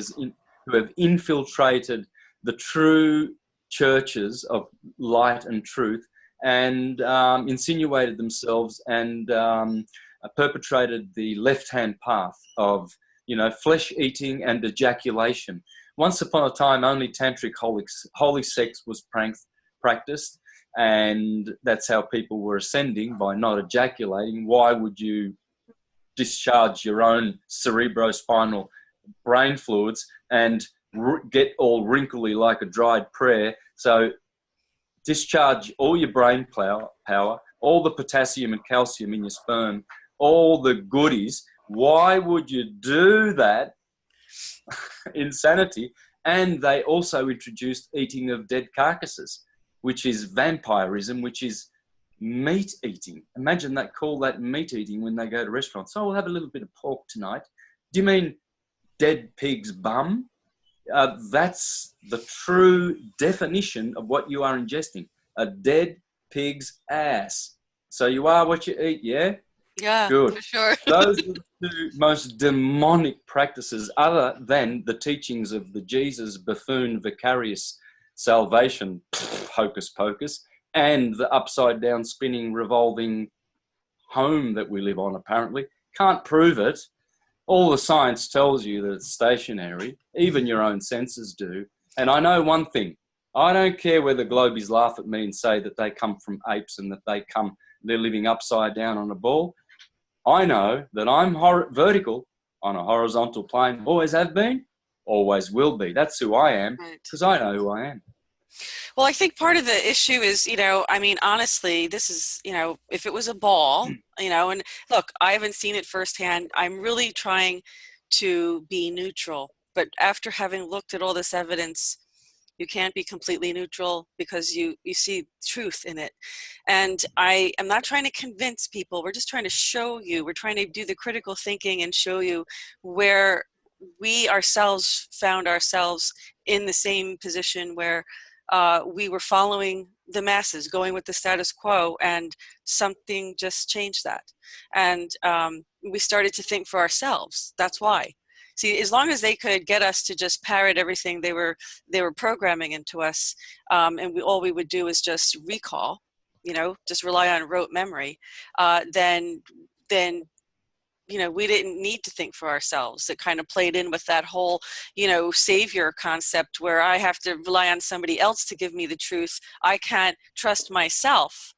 have infiltrated the true churches of light and truth and insinuated themselves and perpetrated the left-hand path of, you know, flesh eating and ejaculation. Once upon a time, only tantric holy sex was practiced, and that's how people were ascending, by not ejaculating. Why would you discharge your own cerebrospinal brain fluids and get all wrinkly like a dried prayer? So discharge all your brain power, all the potassium and calcium in your sperm, all the goodies. Why would you do that? Insanity. And they also introduced eating of dead carcasses, which is vampirism, which is meat eating. Imagine that, call that meat eating when they go to restaurants. So we'll have a little bit of pork tonight. Do you mean dead pig's bum? That's the true definition of what you are ingesting. A dead pig's ass. So you are what you eat, yeah? Yeah, good. For sure. Those are the two most demonic practices, other than the teachings of the Jesus buffoon vicarious salvation, hocus pocus, and the upside down spinning revolving home that we live on. Apparently can't prove it. All the science tells you that it's stationary. Even your own senses do. And I know one thing, I don't care whether globies laugh at me and say that they come from apes and that they're living upside down on a ball. I know that I'm vertical on a horizontal plane, always have been, always will be. That's who I am, because I know who I am. Well, I think part of the issue is, I mean, honestly, this is, if it was a ball, and look, I haven't seen it firsthand. I'm really trying to be neutral. But after having looked at all this evidence, you can't be completely neutral because you see truth in it. And I am not trying to convince people. We're just trying to show you. We're trying to do the critical thinking and show you where we ourselves found ourselves in the same position where we were following the masses, going with the status quo, and something just changed that. And we started to think for ourselves. That's why. See, as long as they could get us to just parrot everything they were programming into us, and all we would do is just recall, just rely on rote memory, then we didn't need to think for ourselves. It kind of played in with that whole, savior concept where I have to rely on somebody else to give me the truth. I can't trust myself.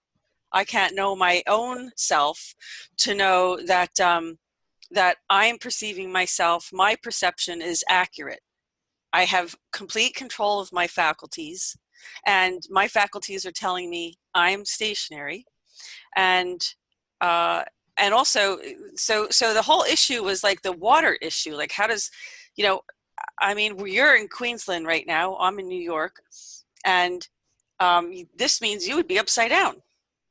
I can't know my own self to know that that I'm perceiving myself, my perception is accurate. I have complete control of my faculties, and my faculties are telling me I'm stationary. And also, so the whole issue was like the water issue. Like, how does, you know, I mean, you're in Queensland right now. I'm in New York, and this means you would be upside down.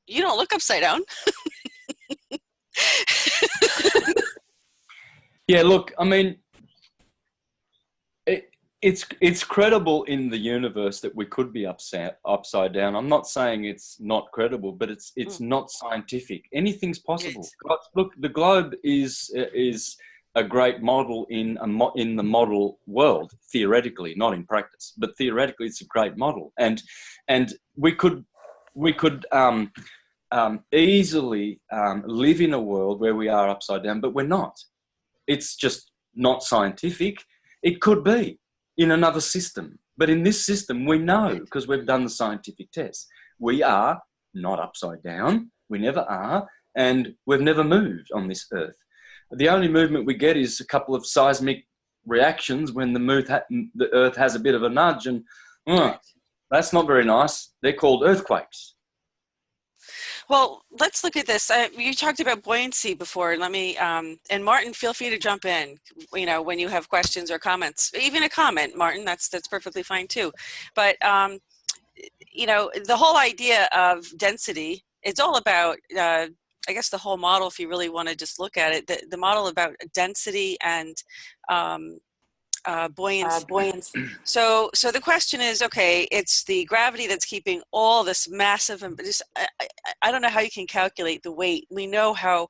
You don't look upside down. Yeah, look, I mean, it's credible in the universe that we could be upside down. I'm not saying it's not credible, but it's not scientific. Anything's possible. Look, the globe is a great model in the model world, theoretically, not in practice, but theoretically it's a great model, and we could easily live in a world where we are upside down, but we're not. It's just not scientific. It could be in another system, but in this system we know, because we've done the scientific tests, we are not upside down. We never are, and we've never moved on this earth. The only movement we get is a couple of seismic reactions when the earth has a bit of a nudge, and that's not very nice. They're called earthquakes. Well, let's look at this. You talked about buoyancy before. Let me, and Martin, feel free to jump in, when you have questions or comments. Even a comment, Martin, that's perfectly fine too. But, the whole idea of density, it's all about, I guess the whole model, if you really want to just look at it, the model about density and buoyancy. So the question is, okay, it's the gravity that's keeping all this massive, and just I don't know how you can calculate the weight. We know how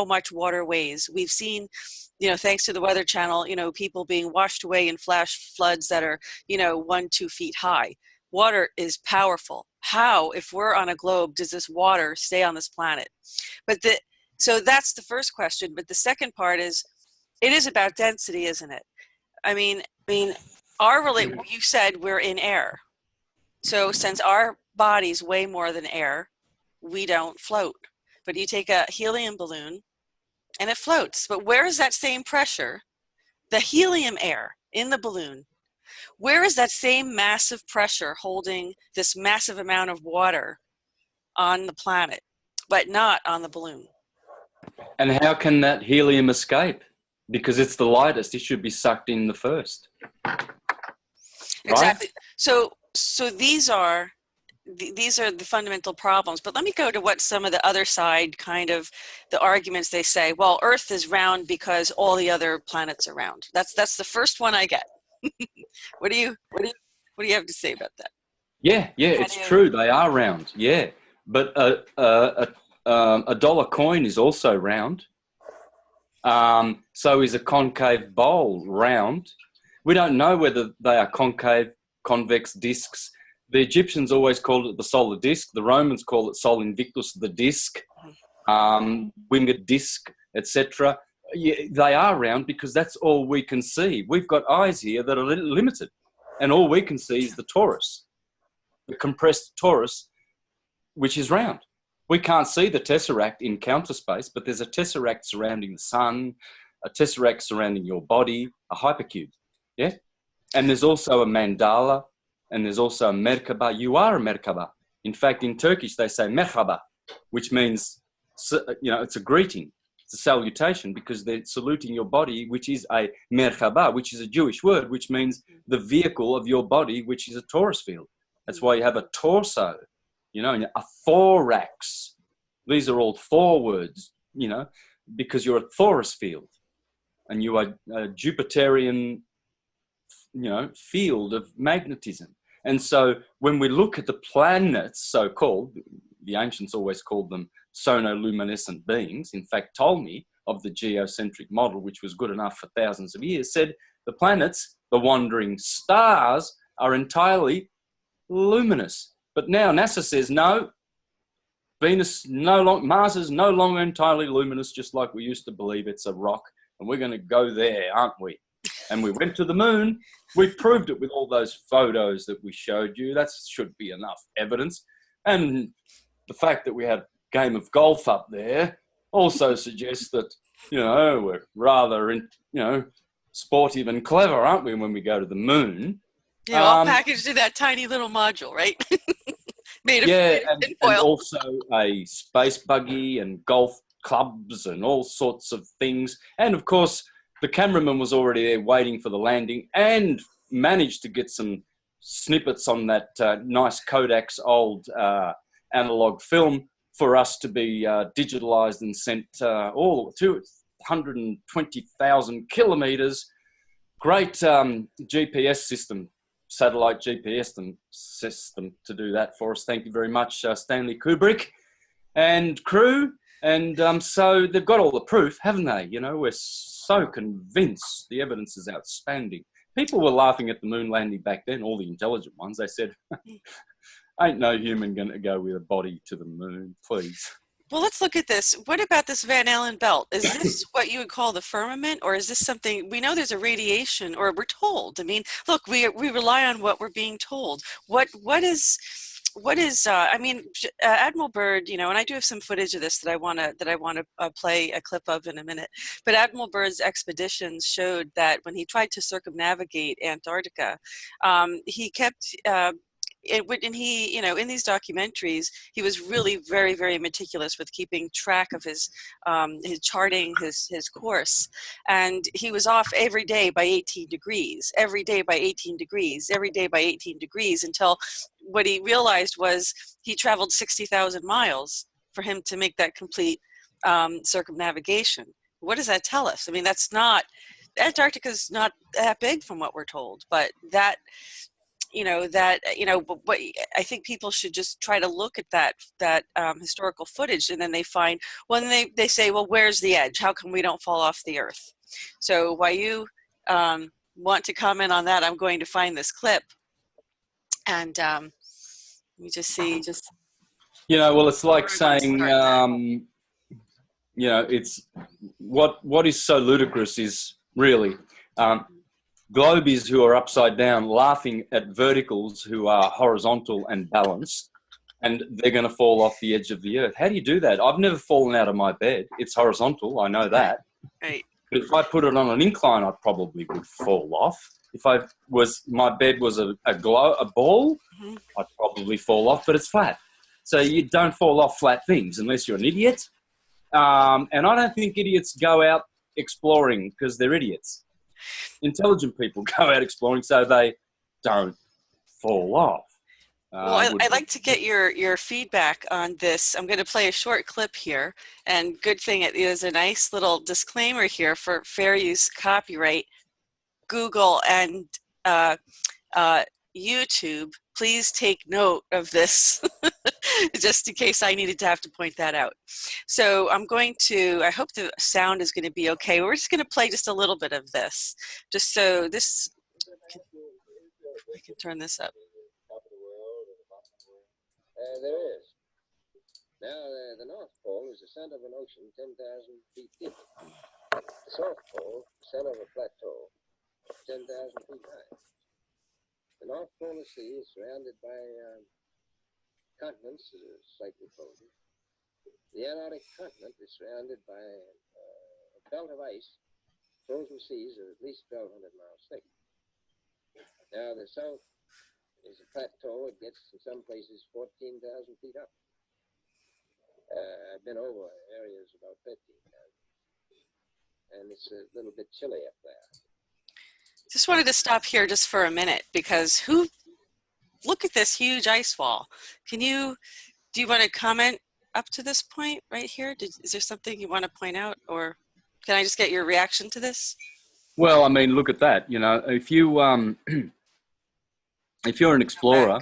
much water weighs. We've seen, thanks to the Weather Channel, people being washed away in flash floods that are, 1-2 feet high. Water is powerful. How, if we're on a globe, does this water stay on this planet? So that's the first question. But the second part is, it is about density, isn't it? I mean, you said we're in air. So since our bodies weigh more than air, we don't float. But you take a helium balloon and it floats. But where is that same pressure, the helium air in the balloon? Where is that same massive pressure holding this massive amount of water on the planet, but not on the balloon? And how can that helium escape? Because it's the lightest, it should be sucked in the first. Right? Exactly. So these are the fundamental problems. But let me go to what some of the other side kind of the arguments they say. Well, Earth is round because all the other planets are round. That's the first one I get. What do you have to say about that? Yeah, it's true. They are round. Yeah, but a dollar coin is also round. So is a concave bowl round. We don't know whether they are concave, convex discs. The Egyptians always called it the solar disc. The Romans call it Sol Invictus, the disc, winged disc, etc. Yeah, they are round because that's all we can see. We've got eyes here that are limited, and all we can see is the torus, the compressed torus, which is round. We can't see the tesseract in counter space, but there's a tesseract surrounding the sun, a tesseract surrounding your body, a hypercube, yeah? And there's also a mandala, and there's also a merkaba. You are a merkaba. In fact, in Turkish, they say merhaba, which means, it's a greeting. It's a salutation because they're saluting your body, which is a merhaba, which is a Jewish word, which means the vehicle of your body, which is a torus field. That's why you have a torso, a thorax. These are all Thor words, because you're a torus field and you are a Jupiterian, field of magnetism. And so when we look at the planets, so-called, the ancients always called them sonoluminescent beings. In fact, Ptolemy of the geocentric model, which was good enough for thousands of years, said the planets, the wandering stars, are entirely luminous. But now NASA says, no, Mars is no longer entirely luminous, just like we used to believe it's a rock, and we're going to go there, aren't we? And we went to the moon. We proved it with all those photos that we showed you. That should be enough evidence. And the fact that we had a game of golf up there also suggests that, we're rather, sportive and clever, aren't we, when we go to the moon? Yeah, all packaged in that tiny little module, right? And also a space buggy and golf clubs and all sorts of things. And, of course, the cameraman was already there waiting for the landing and managed to get some snippets on that nice Kodak's old analog film for us to be digitalized and sent all 220,000 kilometers. Great GPS system, satellite GPS system to do that for us. Thank you very much, Stanley Kubrick and crew. And so they've got all the proof, haven't they? You know, we're so convinced. The evidence is outstanding. People were laughing at the moon landing back then, all the intelligent ones. They said, ain't no human going to go with a body to the moon, please. Well, let's look at this. What about this Van Allen belt? Is this what you would call the firmament, or is this something, we know there's a radiation, or we're told. I mean, look, we rely on what we're being told. What is I mean, Admiral Byrd, you know, and I do have some footage of this that I want to play a clip of in a minute. But Admiral Byrd's expeditions showed that when he tried to circumnavigate Antarctica, he kept and he, you know, in these documentaries, he was really very, very meticulous with keeping track of his charting his course, and he was off every day by 18 degrees, every day by 18 degrees, every day by 18 degrees, until what he realized was he traveled 60,000 miles for him to make that complete circumnavigation. What does that tell us? I mean, that's not, Antarctica is not that big from what we're told, but that, but I think people should just try to look at that historical footage, and then they find, well, and they say, well, where's the edge? How come we don't fall off the Earth? So while you want to comment on that, I'm going to find this clip, and let me just see. You know, well, it's like saying, you know, it's what is so ludicrous is really globies who are upside down laughing at verticals who are horizontal and balanced, and they're going to fall off the edge of the Earth. How do you do that? I've never fallen out of my bed. It's horizontal, I know that. Right. But if I put it on an incline, I probably would fall off. If my bed was a ball, I'd probably fall off, but it's flat. So you don't fall off flat things unless you're an idiot. And I don't think idiots go out exploring because they're idiots. Intelligent people go out exploring so they don't fall off. Well, I'd like to get your feedback on this. I'm going to play a short clip here, and good thing it is a nice little disclaimer here for fair use copyright. Google and YouTube, please take note of this, just in case I needed to have to point that out. So I'm going to, I hope the sound is going to be okay. We're just going to play just a little bit of this, just so this, I can turn this up. There is. Now, the North Pole is the center of an ocean 10,000 feet deep. The South Pole, center of a plateau 10,000 feet high. The North Polar Sea is surrounded by continents, slightly frozen. The Antarctic continent is surrounded by a belt of ice, frozen seas of at least 1,200 miles thick. Now, the South is a plateau. It gets, in some places, 14,000 feet up. I've been over areas about 15,000. And it's a little bit chilly up there. Just wanted to stop here just for a minute, because look at this huge ice wall. Do you want to comment up to this point right here? Is there something you want to point out, or can I just get your reaction to this? Well, I mean, look at that. You know, if you if you're an explorer,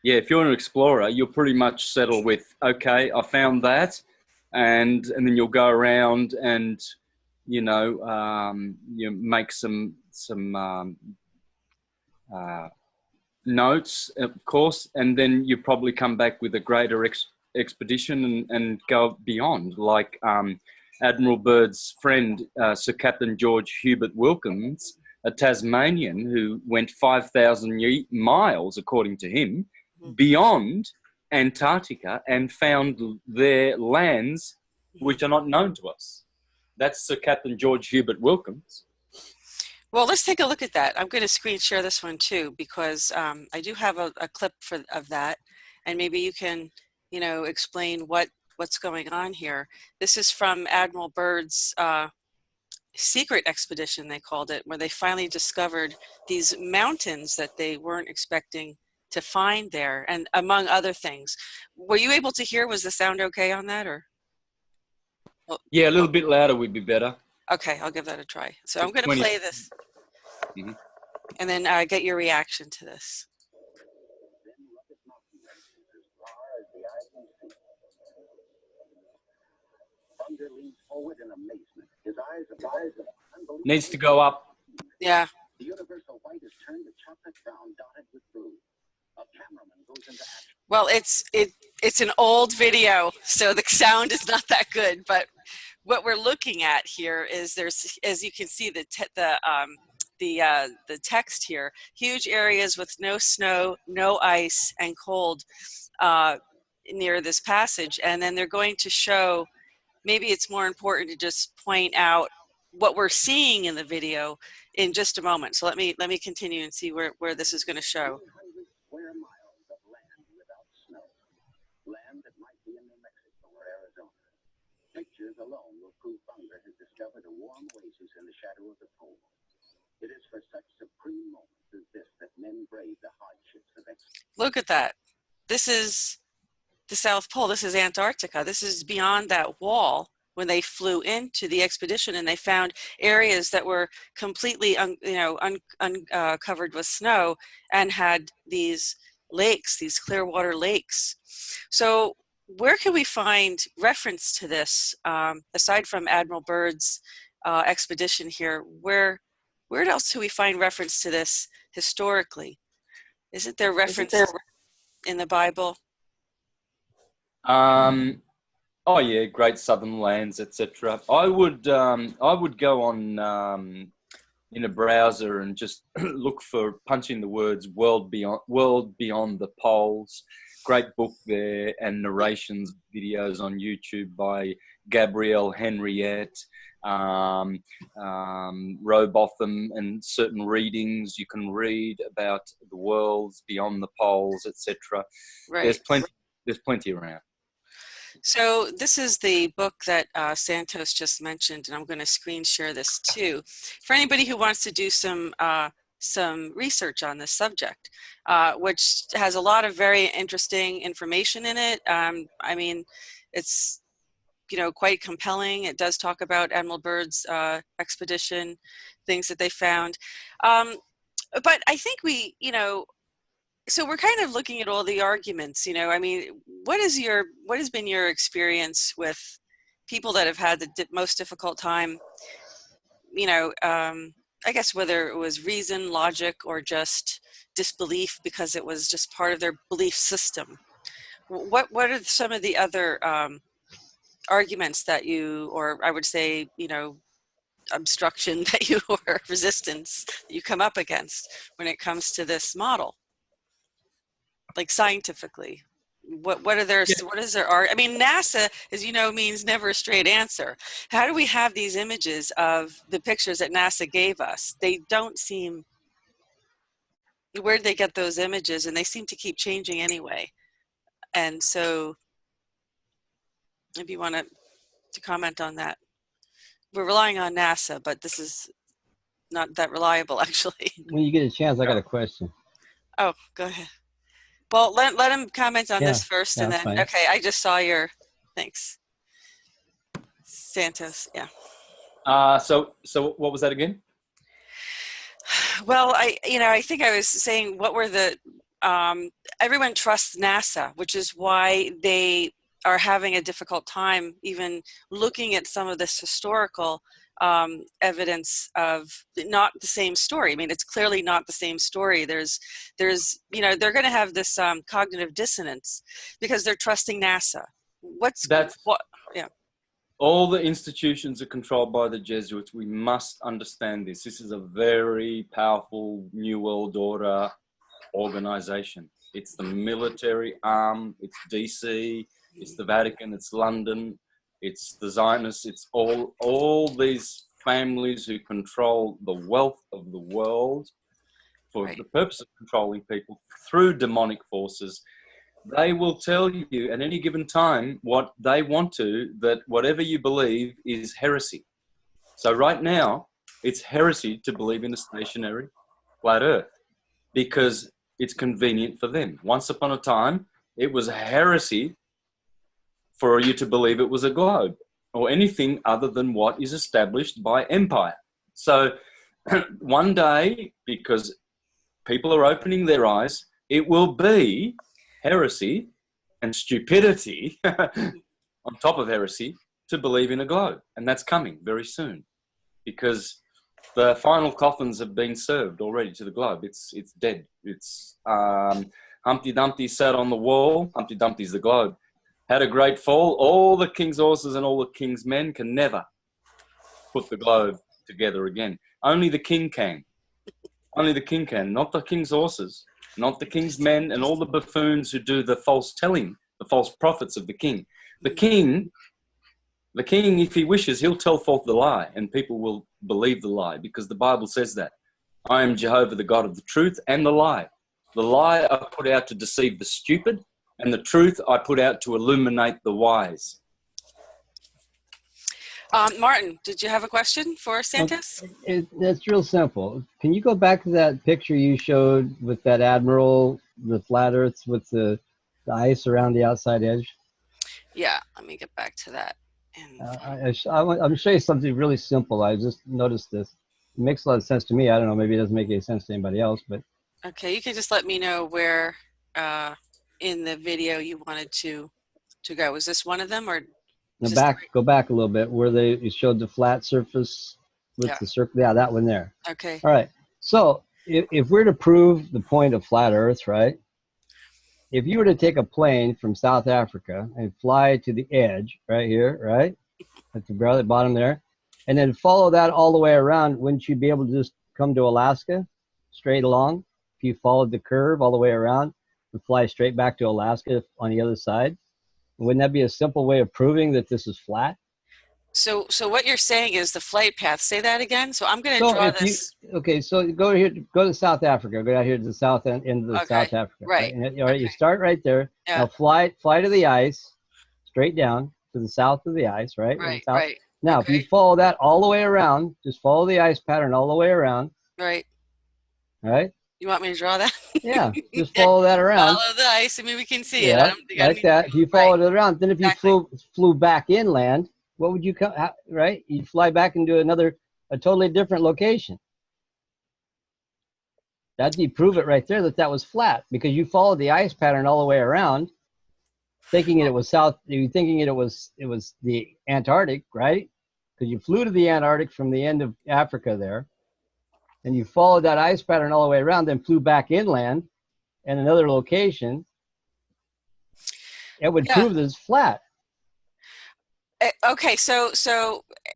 if you're an explorer, you'll pretty much settle with, okay, I found that, and then you'll go around and, you know, you make some notes, of course, and then you probably come back with a greater expedition and go beyond, like Admiral Byrd's friend, Sir Captain George Hubert Wilkins, a Tasmanian who went 5,000 miles, according to him, beyond Antarctica and found their lands which are not known to us. That's Sir Captain George Hubert Wilkins. Well, let's take a look at that. I'm going to screen share this one too, because I do have a clip of that, and maybe you can, you know, explain what's going on here. This is from Admiral Byrd's secret expedition, they called it, where they finally discovered these mountains that they weren't expecting to find there, and among other things. Were you able to hear? Was the sound okay on that, or? Well, Yeah, a little bit louder would be better. okay, I'll give that a try. So I'm going to 20. play this, and then get your reaction to this. Needs to go up. Yeah. The universal white is turned to chocolate brown, dotted with blue. A cameraman goes into action. Well, it's an old video, so the sound is not that good. But what we're looking at here is there's, as you can see, the text here, huge areas with no snow, no ice, and cold near this passage. And then they're going to show, maybe it's more important to just point out what we're seeing in the video in just a moment. So let me continue and see where this is going to show. 100 square miles of land without snow. Land that might be in New Mexico or Arizona. Pictures alone will prove Bunker has discovered a warm oasis in the shadow of the pole. It is for such supreme moments as this that men brave the hardships of expedition. Look at that. This is the South Pole. This is Antarctica. This is beyond that wall when they flew into the expedition, and they found areas that were completely covered with snow and had these lakes, these clear water lakes. So where can we find reference to this, aside from Admiral Byrd's expedition here? Where else do we find reference to this historically? Isn't there reference in the Bible? Oh yeah, Great Southern Lands, etc. I would go on in a browser and just look for, punch in the words world beyond the poles. Great book there, and narrations videos on YouTube by Gabrielle Henriette, Robotham, and certain readings you can read about the worlds beyond the poles, etc. Right. There's plenty around. So this is the book that Santos just mentioned, and I'm going to screen share this too. For anybody who wants to do some research on this subject, which has a lot of very interesting information in it. I mean, it's quite compelling. It does talk about Admiral Byrd's expedition, things that they found. But I think so we're kind of looking at all the arguments, I mean, what has been your experience with people that have had the most difficult time, I guess whether it was reason, logic, or just disbelief because it was just part of their belief system? What are some of the other arguments that you, or I would say, obstruction that you, or resistance that you come up against when it comes to this model? Like scientifically, what are their, what is their art? I mean, NASA, as you know, means never a straight answer. How do we have these images of the pictures that NASA gave us? They don't seem, where did they get those images? And they seem to keep changing anyway. And so maybe you want to comment on that. We're relying on NASA, but this is not that reliable, actually. When you get a chance, I got a question. Oh, go ahead. Well, let him comment on this first, and then, fine. okay, I just saw your, thanks. Santos, yeah. So what was that again? Well, I think I was saying, what were the, everyone trusts NASA, which is why they are having a difficult time even looking at some of this historical evidence of not the same story. I mean, it's clearly not the same story. There's they're going to have this cognitive dissonance because they're trusting NASA. Yeah. All the institutions are controlled by the Jesuits. We must understand this. This is a very powerful New World Order organization. It's the military arm. It's DC. It's the Vatican. It's London. It's the Zionists. It's all these families who control the wealth of the world for the purpose of controlling people through demonic forces. They will tell you at any given time what they want to, that whatever you believe is heresy. So right now, it's heresy to believe in a stationary flat Earth because it's convenient for them. Once upon a time, it was a heresy for you to believe it was a globe or anything other than what is established by empire. So one day, because people are opening their eyes, it will be heresy and stupidity on top of heresy to believe in a globe. And that's coming very soon because the final coffins have been served already to the globe. It's dead. It's Humpty Dumpty sat on the wall. Humpty Dumpty's the globe. Had a great fall. All the king's horses and all the king's men can never put the globe together again. Only the king can. Only the king can, not the king's horses, not the king's men and all the buffoons who do the false telling, the false prophets of the king. The king, if he wishes, he'll tell forth the lie and people will believe the lie because the Bible says that. I am Jehovah, the God of the truth and the lie. The lie I put out to deceive the stupid and the truth I put out to illuminate the wise. Martin, did you have a question for Santos? It's real simple. Can you go back to that picture you showed with that admiral, the flat Earth with the ice around the outside edge? Yeah, let me get back to that. I'm going to show you something really simple. I just noticed this. It makes a lot of sense to me. I don't know, maybe it doesn't make any sense to anybody else, but... Okay, you can just let me know where in the video you wanted to go. Was this one of them or... Go back a little bit where you showed the flat surface with the circle. Yeah, that one there. Okay. All right. So if we're to prove the point of flat Earth, right? If you were to take a plane from South Africa and fly to the edge right here, right? At the very bottom there, and then follow that all the way around, wouldn't you be able to just come to Alaska straight along? If you followed the curve all the way around and fly straight back to Alaska on the other side? Wouldn't that be a simple way of proving that this is flat? So what you're saying is the flight path. Say that again. So I'm going to draw this. Okay, so go here. Go to South Africa. Go down here to the south end of South Africa. Right. All right. You start right there. Yeah. Now fly to the ice, straight down to the south of the ice. Right. Right. South. Right. Now, if you follow that all the way around, just follow the ice pattern all the way around. Right. All right. You want me to draw that? Yeah, just follow that around. Follow the ice. I mean, we can see it. Like that. If you follow it around, then if you flew back inland, what would you come? Right, you'd fly back into a totally different location. That'd be prove it right there that was flat because you followed the ice pattern all the way around, thinking it was south. You thinking it was the Antarctic, right? Because you flew to the Antarctic from the end of Africa there. And you followed that ice pattern all the way around, then flew back inland in another location, it would prove that it's flat. Okay, so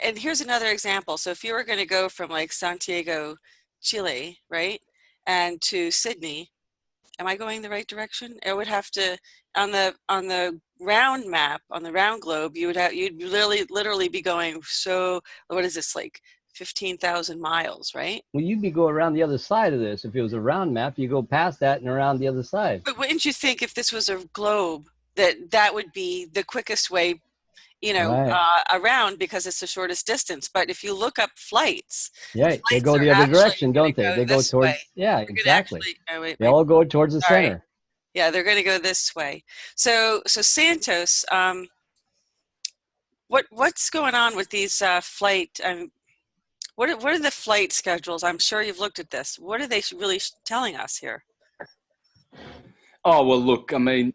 and here's another example. So if you were going to go from like Santiago, Chile, right, and to Sydney, am I going the right direction? It would have to on the round map, on the round globe, you'd literally be going. So what is this, like 15,000 miles, right? Well, you'd be going around the other side of this. If it was a round map, you go past that and around the other side. But wouldn't you think if this was a globe that would be the quickest way, around because it's the shortest distance? But if you look up flights, they go the other direction, don't they? They go towards, exactly. They all go towards the center. Yeah, they're going to go this way. So Santos, what's going on with these flight? What are the flight schedules? I'm sure you've looked at this. What are they really telling us here? Oh, well, look, I mean,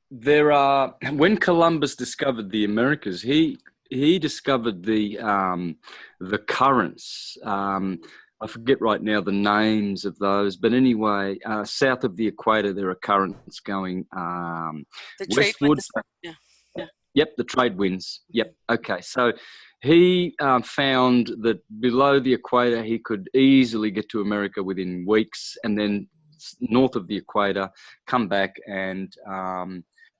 there are, when Columbus discovered the Americas, he discovered the currents. I forget right now the names of those, but anyway, south of the equator, there are currents going westward. Yep, the trade winds. Yep. Okay, so he found that below the equator, he could easily get to America within weeks, and then north of the equator, come back and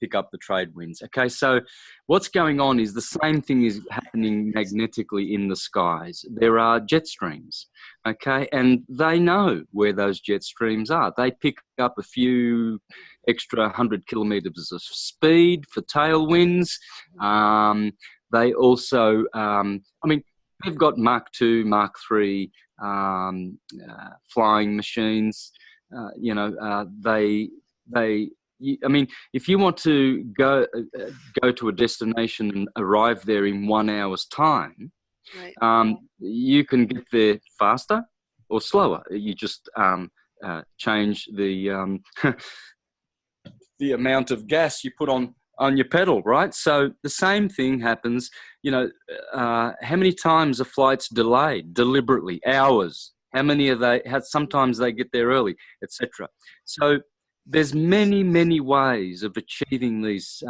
pick up the trade winds. Okay, so what's going on is the same thing is happening magnetically in the skies. There are jet streams, okay, and they know where those jet streams are. They pick up a few extra 100 kilometers of speed for tailwinds. they also, I mean, they've got Mark II, Mark III flying machines. I mean, if you want to go to a destination and arrive there in 1 hour's time, Right. you can get there faster or slower. You just change the the amount of gas you put on your pedal, right? So the same thing happens. How many times are flights delayed deliberately? Hours. How many are they? Sometimes they get there early, etc. So there's many ways of achieving these,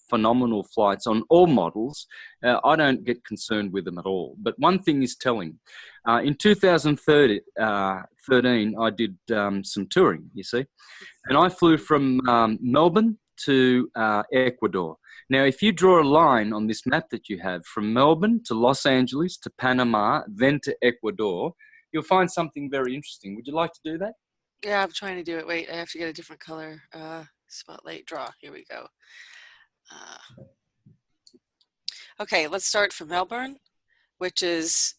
phenomenal flights on all models. I don't get concerned with them at all. But one thing is telling. In 2013, I did some touring, you see, and I flew from Melbourne to Ecuador. Now, if you draw a line on this map that you have from Melbourne to Los Angeles to Panama, then to Ecuador, you'll find something very interesting. Would you like to do that? Yeah, I'm trying to do it. Wait, I have to get a different color. Spotlight, draw. Here we go. Okay, let's start from Melbourne, which is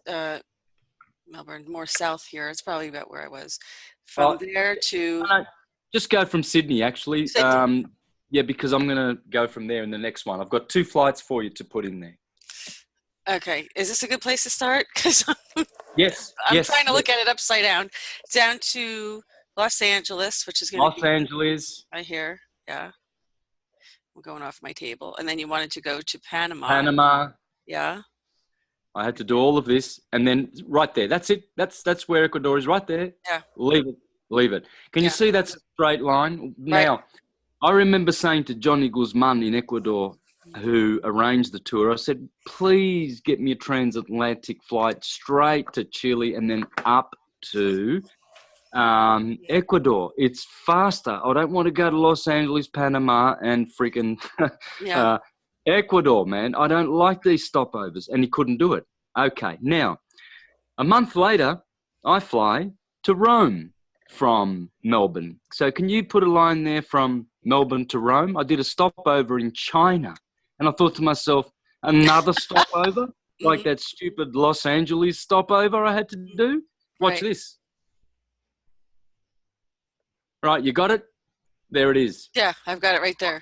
Melbourne, more south here. It's probably about where I was. From there to... No, just go from Sydney, actually. Sydney. Yeah, because I'm going to go from there in the next one. I've got 2 flights for you to put in there. Okay, is this a good place to start? Because yes, I'm trying to look at it upside down. Down to Los Angeles, which is going to be... Los Angeles. Right here, yeah. I'm going off my table. And then you wanted to go to Panama. Panama. Yeah. I had to do all of this, and then right there. That's it. That's where Ecuador is, right there. Yeah. Leave it. Can you see that's a straight line? Right. Now, I remember saying to Johnny Guzman in Ecuador, who arranged the tour, I said, please get me a transatlantic flight straight to Chile and then up to Ecuador. It's faster. I don't want to go to Los Angeles, Panama, and freaking Ecuador, man. I don't like these stopovers. And he couldn't do it. Okay, now, a month later, I fly to Rome from Melbourne. So can you put a line there from Melbourne to Rome? I did a stopover in China. And I thought to myself, another stopover? Like that stupid Los Angeles stopover I had to do? Watch this. Right, you got it? There it is. Yeah, I've got it right there.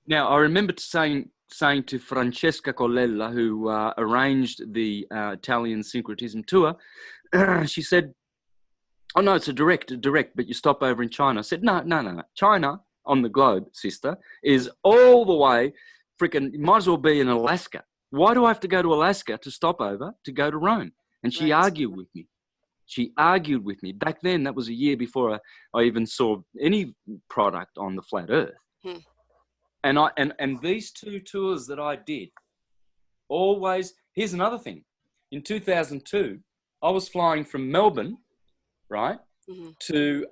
Now, I remember saying to Francesca Colella, who arranged the Italian Syncretism tour, she said, oh, no, it's a direct, but you stop over in China. I said, no. China on the globe, sister, is all the way freaking, you might as well be in Alaska. Why do I have to go to Alaska to stop over to go to Rome? And she argued with me. Back then, that was a year before I even saw any product on the flat Earth. And these 2 tours that I did, always, here's another thing. In 2002, I was flying from Melbourne, right, to,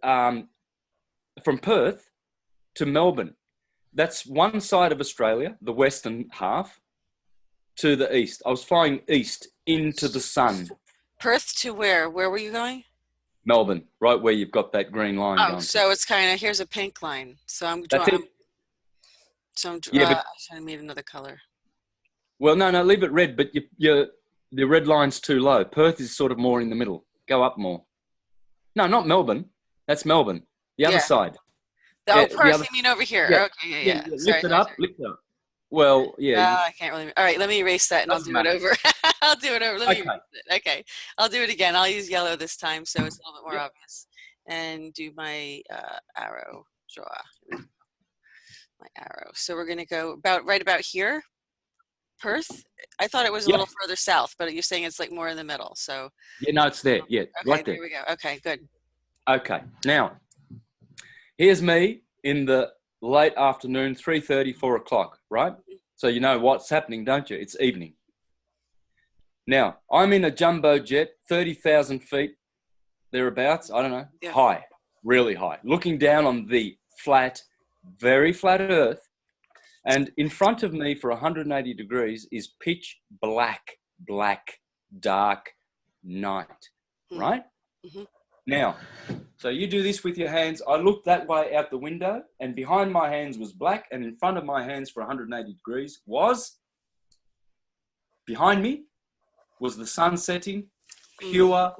from Perth to Melbourne. That's one side of Australia, the western half, to the east. I was flying east into the sun. Perth to where? Where were you going? Melbourne, right where you've got that green line going. So it's kind of, here's a pink line. So I'm That's drawing. it. So I'm but, trying to meet another color. Well, no, leave it red, but the red line's too low. Perth is sort of more in the middle. Go up more. No, not Melbourne. That's Melbourne. The other side. Perth, you mean over here. Yeah. Okay, yeah. Lift it up. Well, yeah. I can't really. All right, let me erase that and I'll do it over. I'll do it over. Let me erase it. Okay, I'll do it again. I'll use yellow this time so it's a little bit more obvious. And do my arrow draw. My arrow. So we're going to go right about here. Perth? I thought it was a little further south, but you're saying it's like more in the middle. So yeah, no, it's there. Yeah, okay, right there. There we go. Okay, good. Okay, now here's me in the late afternoon, 3:30, 4 o'clock, right? So you know what's happening, don't you? It's evening. Now, I'm in a jumbo jet, 30,000 feet, thereabouts, I don't know, high, really high, looking down on the flat, very flat Earth, and in front of me for 180 degrees is pitch black, dark night, right? Now, so you do this with your hands. I looked that way out the window, and behind my hands was black, and in front of my hands for 180 degrees was Behind me was the sun setting, pure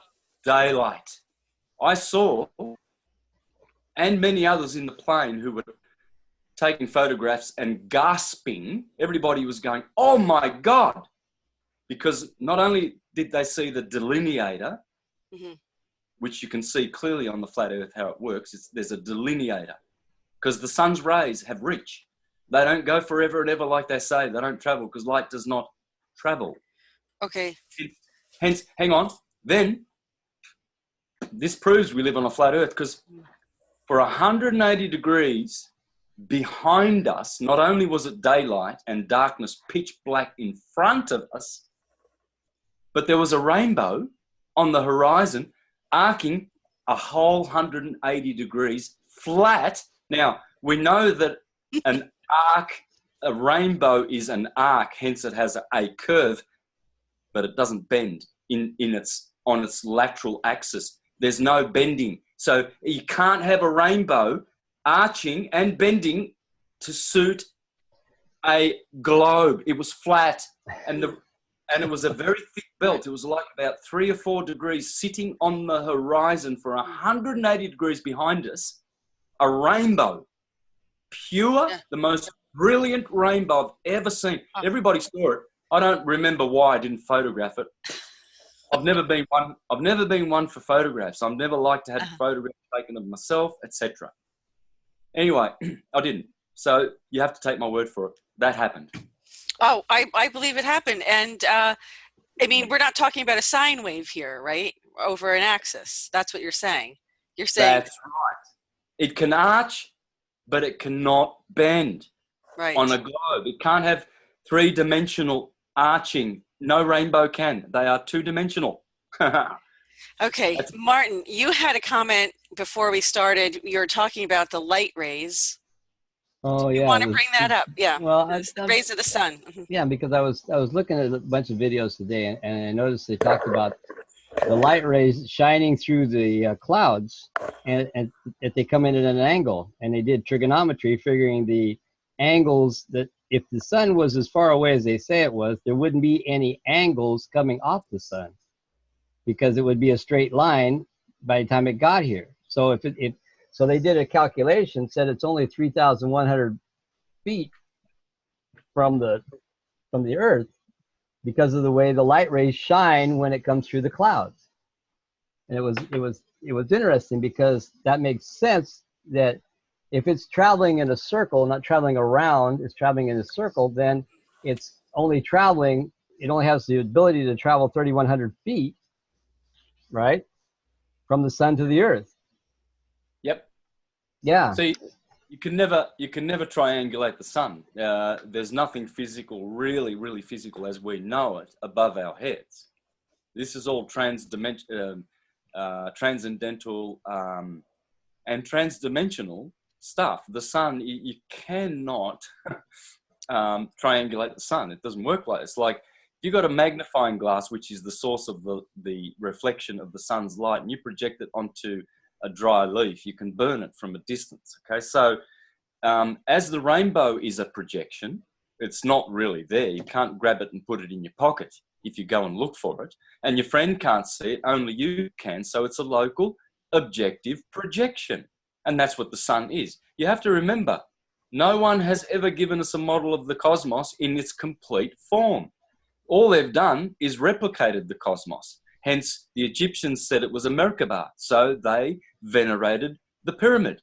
daylight. I saw, and many others in the plane who were taking photographs and gasping. Everybody was going, oh my God. Because not only did they see the delineator, which you can see clearly on the flat earth how it works, there's a delineator. Because the sun's rays have reach. They don't go forever and ever like they say. They don't travel because light does not travel. Okay. Hence, hang on. Then, this proves we live on a flat earth because for 180 degrees behind us, not only was it daylight and darkness pitch black in front of us, but there was a rainbow on the horizon arcing a whole 180 degrees flat. Now, we know that an arc, a rainbow is an arc, hence it has a curve, but it doesn't bend on its lateral axis. There's no bending. So you can't have a rainbow arching and bending to suit a globe. It was flat, and it was a very thick belt. It was like about 3 or 4 degrees sitting on the horizon for 180 degrees behind us. A rainbow, pure, the most brilliant rainbow I've ever seen. Everybody saw it. I don't remember why I didn't photograph it. I've never been one for photographs. I've never liked to have photographs taken of myself, etc. Anyway, I didn't. So you have to take my word for it. That happened. Oh, I believe it happened. And I mean, we're not talking about a sine wave here, right? Over an axis. That's what you're saying. You're saying that's right. It can arch, but it cannot bend on a globe. It can't have 3-dimensional arching. No rainbow can. They are 2-dimensional. Okay, Martin, you had a comment before we started. You were talking about the light rays. Oh, you yeah. want to bring that up? Yeah. Well, the rays of the sun. Yeah, because I was looking at a bunch of videos today, and I noticed they talked about the light rays shining through the clouds, and if they come in at an angle, and they did trigonometry, figuring the angles that if the sun was as far away as they say it was, there wouldn't be any angles coming off the sun, because it would be a straight line by the time it got here. So so they did a calculation, said it's only 3,100 feet from the Earth because of the way the light rays shine when it comes through the clouds. And it was interesting because that makes sense that if it's traveling in a circle, not traveling around, it's traveling in a circle, then it's only traveling, it only has the ability to travel 3,100 feet, right? From the sun to the Earth. Yep. Yeah. See, you can never triangulate the sun. There's nothing physical, really physical as we know it, above our heads. This is all transcendental and transdimensional stuff. The sun, you cannot triangulate the sun. It doesn't work like this. Like, if you've got a magnifying glass, which is the source of the reflection of the sun's light, and you project it onto a dry leaf, you can burn it from a distance. Okay, so as the rainbow is a projection, it's not really there. You can't grab it and put it in your pocket if you go and look for it, and your friend can't see it, only you can. So it's a local objective projection, and that's what the sun is. You have to remember, no one has ever given us a model of the cosmos in its complete form. All they've done is replicated the cosmos. Hence, the Egyptians said it was a Merkabah, so they venerated the pyramid.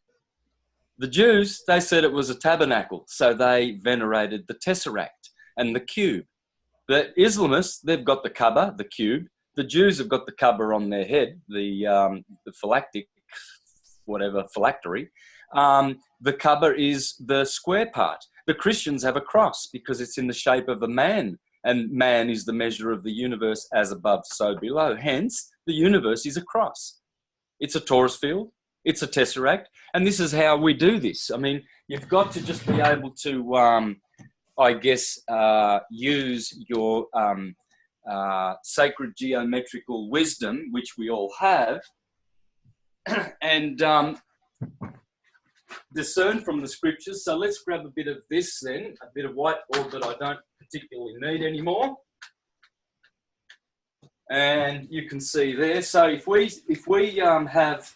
The Jews, they said it was a tabernacle, so they venerated the tesseract and the cube. The Islamists, they've got the Kaaba, the cube. The Jews have got the Kaaba on their head, the phylactery. The Kaaba is the square part. The Christians have a cross because it's in the shape of a man, and man is the measure of the universe, as above, so below. Hence, the universe is a cross. It's a torus field. It's a tesseract. And this is how we do this. I mean, you've got to just be able to, use your sacred geometrical wisdom, which we all have, and discern from the scriptures. So let's grab a bit of this then, a bit of whiteboard that I don't particularly need anymore. And you can see there. So if we have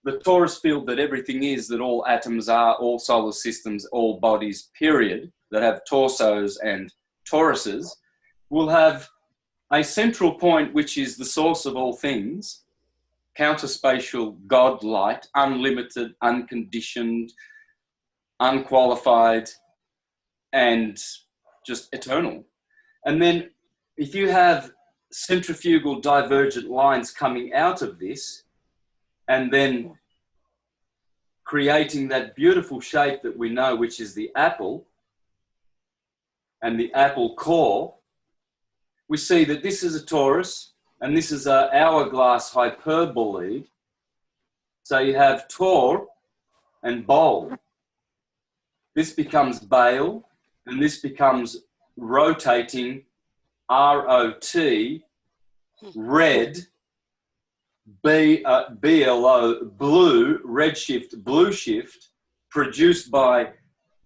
the torus field that everything is, that all atoms are, all solar systems, all bodies, period, that have torsos and toruses, we'll have a central point which is the source of all things, counterspatial God light, unlimited, unconditioned, unqualified, and just eternal. And then if you have centrifugal divergent lines coming out of this and then creating that beautiful shape that we know, which is the apple and the apple core, we see that this is a torus and this is an hourglass hyperbole. So you have tor and bol. This becomes Baal, and this becomes rotating ROT, red, BLO, blue, redshift, blue shift, produced by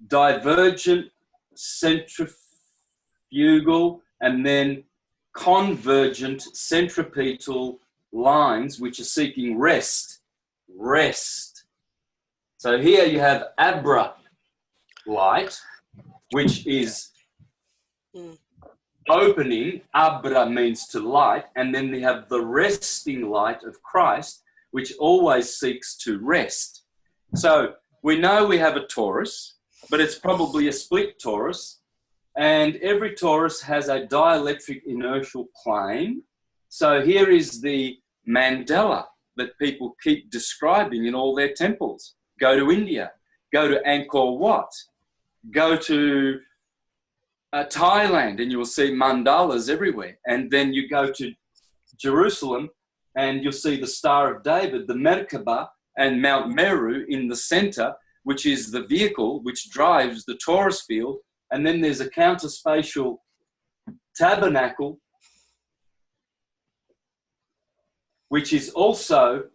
divergent, centrifugal, and then convergent centripetal lines, which are seeking rest. So here you have Abra light, which is opening. Abra means to light, and then they have the resting light of Christ, which always seeks to rest. So we know we have a torus, but it's probably a split torus, and every torus has a dielectric inertial plane. So here is the mandala that people keep describing in all their temples. Go to India, go to Angkor Wat, go to Thailand, and you will see mandalas everywhere. And then you go to Jerusalem and you'll see the Star of David, the Merkaba, and Mount Meru in the center, which is the vehicle which drives the torus field. And then there's a counterspatial tabernacle, which is also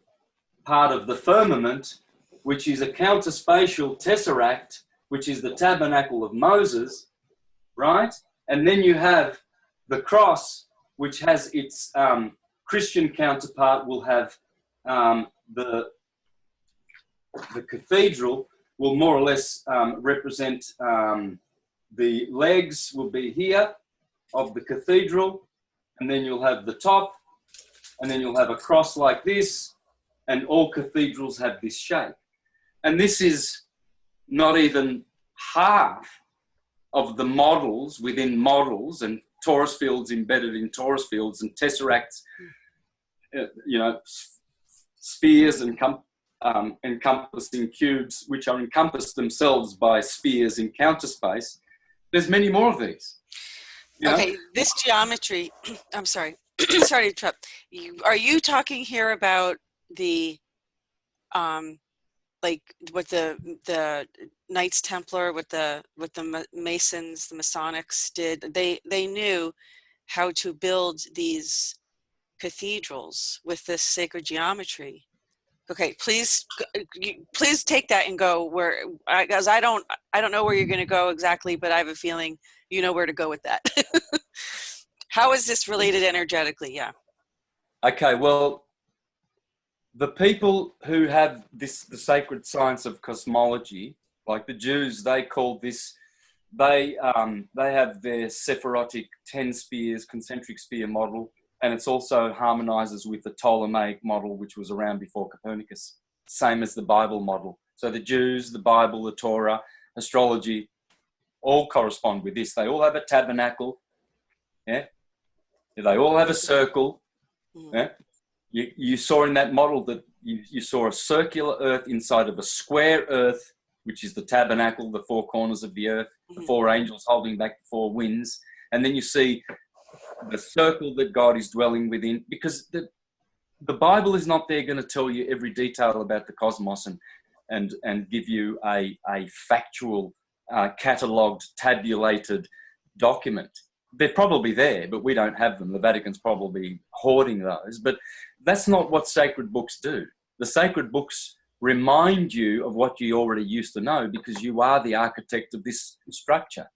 part of the firmament, which is a counterspatial tesseract, which is the tabernacle of Moses, right? And then you have the cross, which has its Christian counterpart, will have the cathedral will more or less represent the legs will be here of the cathedral, and then you'll have the top, and then you'll have a cross like this, and all cathedrals have this shape. And this is not even half of the models within models and torus fields embedded in torus fields and tesseracts, spheres and encompassing cubes, which are encompassed themselves by spheres in counter space. There's many more of these. Okay, this geometry, I'm sorry, sorry to interrupt. Are you talking here about the, like what the Knights Templar, what the Masons, the Masonics did? They knew how to build these cathedrals with this sacred geometry. Okay, please take that and go where, because I don't know where you're going to go exactly, but I have a feeling you know where to go with that. How is this related energetically? Yeah. Okay, well, the people who have the sacred science of cosmology, like the Jews, they call this, they have their Sephirotic 10 spheres concentric sphere model, and it's also harmonizes with the Ptolemaic model, which was around before Copernicus, same as the Bible model. So the Jews, the Bible, the Torah, astrology, all correspond with this. They all have a tabernacle. Yeah. They all have a circle. Yeah. You saw in that model that you saw a circular earth inside of a square earth, which is the tabernacle, the four corners of the earth, the four angels holding back the four winds. And then you see the circle that God is dwelling within, because the Bible is not there going to tell you every detail about the cosmos and give you a factual, catalogued, tabulated document. They're probably there, but we don't have them. The Vatican's probably hoarding those, but that's not what sacred books do. The sacred books remind you of what you already used to know, because you are the architect of this structure,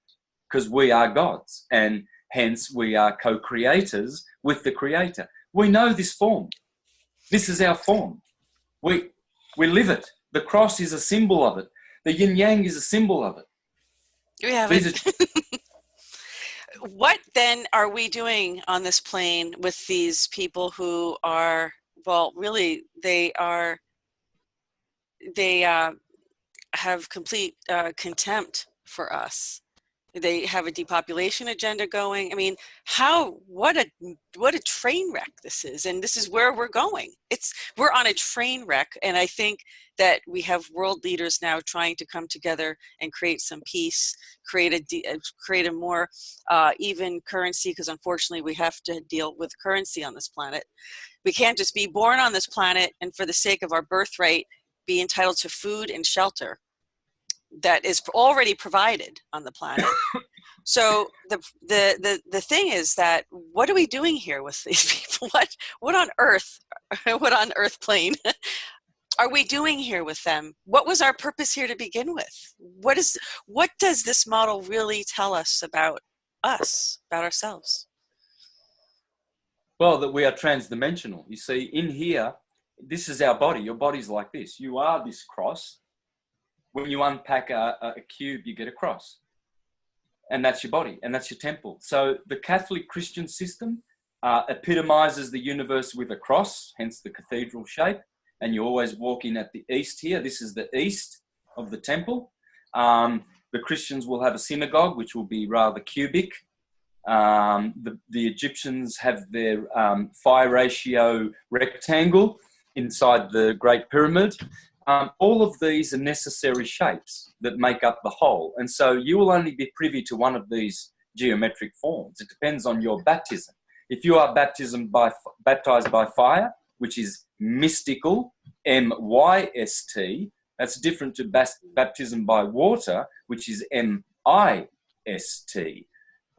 because we are gods, and hence we are co-creators with the Creator. We know this form. This is our form. We live it. The cross is a symbol of it. The yin yang is a symbol of it. We have it. What then are we doing on this plane with these people who are, well, really, they have complete contempt for us. They have a depopulation agenda going. I mean, what a train wreck this is, and this is where we're going. We're on a train wreck, and I think that we have world leaders now trying to come together and create some peace, create a more even currency, because unfortunately we have to deal with currency on this planet. We can't just be born on this planet and for the sake of our birthright be entitled to food and shelter that is already provided on the planet. So the thing is that, what are we doing here with these people? What on earth plane are we doing here with them? What was our purpose here to begin with? What does this model really tell us about us, about ourselves? Well, that we are transdimensional. You see, in here, this is our body. Your body's like this. You are this cross. When you unpack a cube, you get a cross. And that's your body, and that's your temple. So the Catholic Christian system epitomizes the universe with a cross, hence the cathedral shape. And you always walk in at the east here. This is the east of the temple. The Christians will have a synagogue, which will be rather cubic. The Egyptians have their phi ratio rectangle inside the Great Pyramid. All of these are necessary shapes that make up the whole. And so you will only be privy to one of these geometric forms. It depends on your baptism. If you are baptized by fire, which is mystical, M-Y-S-T, that's different to baptism by water, which is M-I-S-T.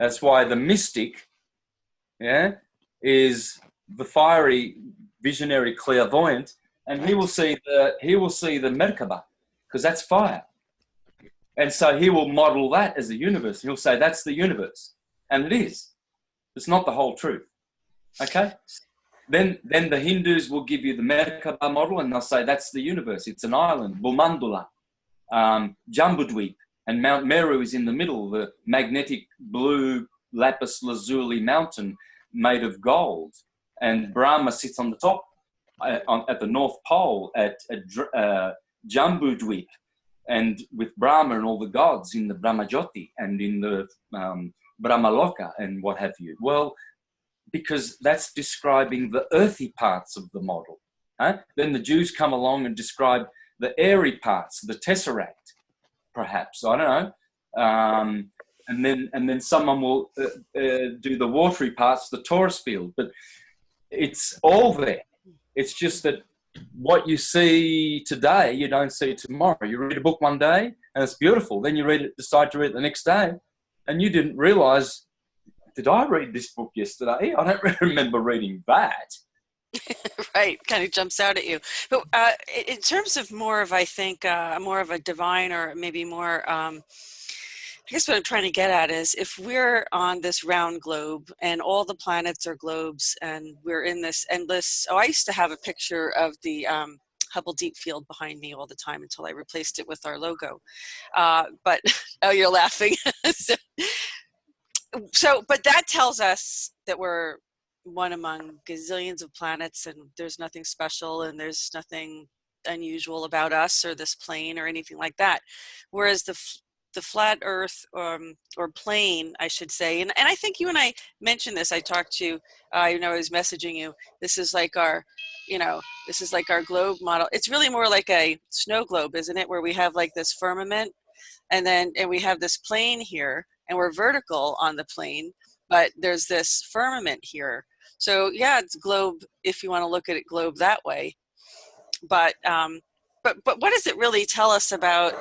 That's why the mystic, is the fiery, visionary, clairvoyant, and he will see the Merkaba, because that's fire. And so he will model that as a universe. He'll say that's the universe, and it is. It's not the whole truth. Okay. Then the Hindus will give you the Merkaba model, and they'll say that's the universe. It's an island, Bhumandala, Jambudweep, and Mount Meru is in the middle, the magnetic blue lapis lazuli mountain made of gold, and Brahma sits on the top at the North Pole at Jambudweep, and with Brahma and all the gods in the Brahmajyoti and in the Brahmaloka and what have you. Well, because that's describing the earthy parts of the model. Then the Jews come along and describe the airy parts, the tesseract, perhaps, I don't know. And then someone will do the watery parts, the Taurus field. But it's all there. It's just that what you see today, you don't see tomorrow. You read a book one day and it's beautiful. Then you decide to read it the next day, and you didn't realize, did I read this book yesterday? I don't remember reading that. Right, kind of jumps out at you. But in terms of more of, I think, more of a divine, or maybe more, I guess what I'm trying to get at is, if we're on this round globe and all the planets are globes and we're in this endless, I used to have a picture of the Hubble Deep Field behind me all the time until I replaced it with our logo. But, oh, you're laughing. But that tells us that we're one among gazillions of planets, and there's nothing special and there's nothing unusual about us or this plane or anything like that. Whereas the flat Earth, or plane, I should say, and I think you and I mentioned this. I talked to you, I was messaging you. This is like our globe model. It's really more like a snow globe, isn't it? Where we have like this firmament, and we have this plane here, and we're vertical on the plane, but there's this firmament here. So yeah, it's globe if you want to look at it globe that way. But what does it really tell us about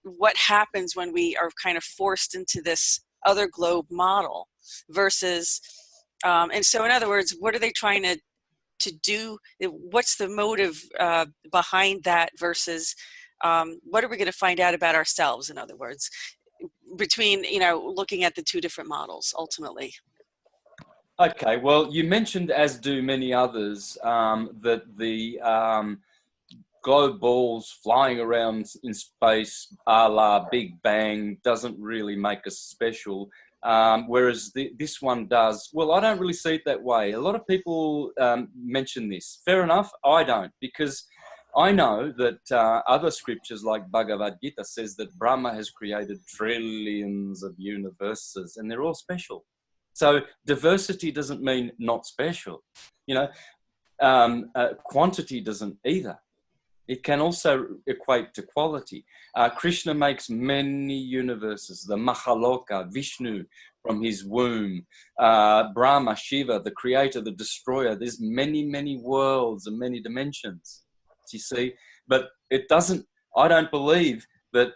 what happens when we are kind of forced into this other globe model versus, and so in other words, what are they trying to do? What's the motive behind that versus what are we going to find out about ourselves, in other words, between, looking at the two different models ultimately? Okay, well, you mentioned, as do many others, that the globe balls flying around in space, a la Big Bang, doesn't really make us special, whereas this one does. Well, I don't really see it that way. A lot of people mention this. Fair enough, I don't, because I know that other scriptures like Bhagavad Gita says that Brahma has created trillions of universes, and they're all special. So diversity doesn't mean not special. You know, quantity doesn't either. It can also equate to quality. Krishna makes many universes, the Mahaloka, Vishnu from his womb, Brahma, Shiva, the creator, the destroyer. There's many, many worlds and many dimensions, you see. But it doesn't, I don't believe that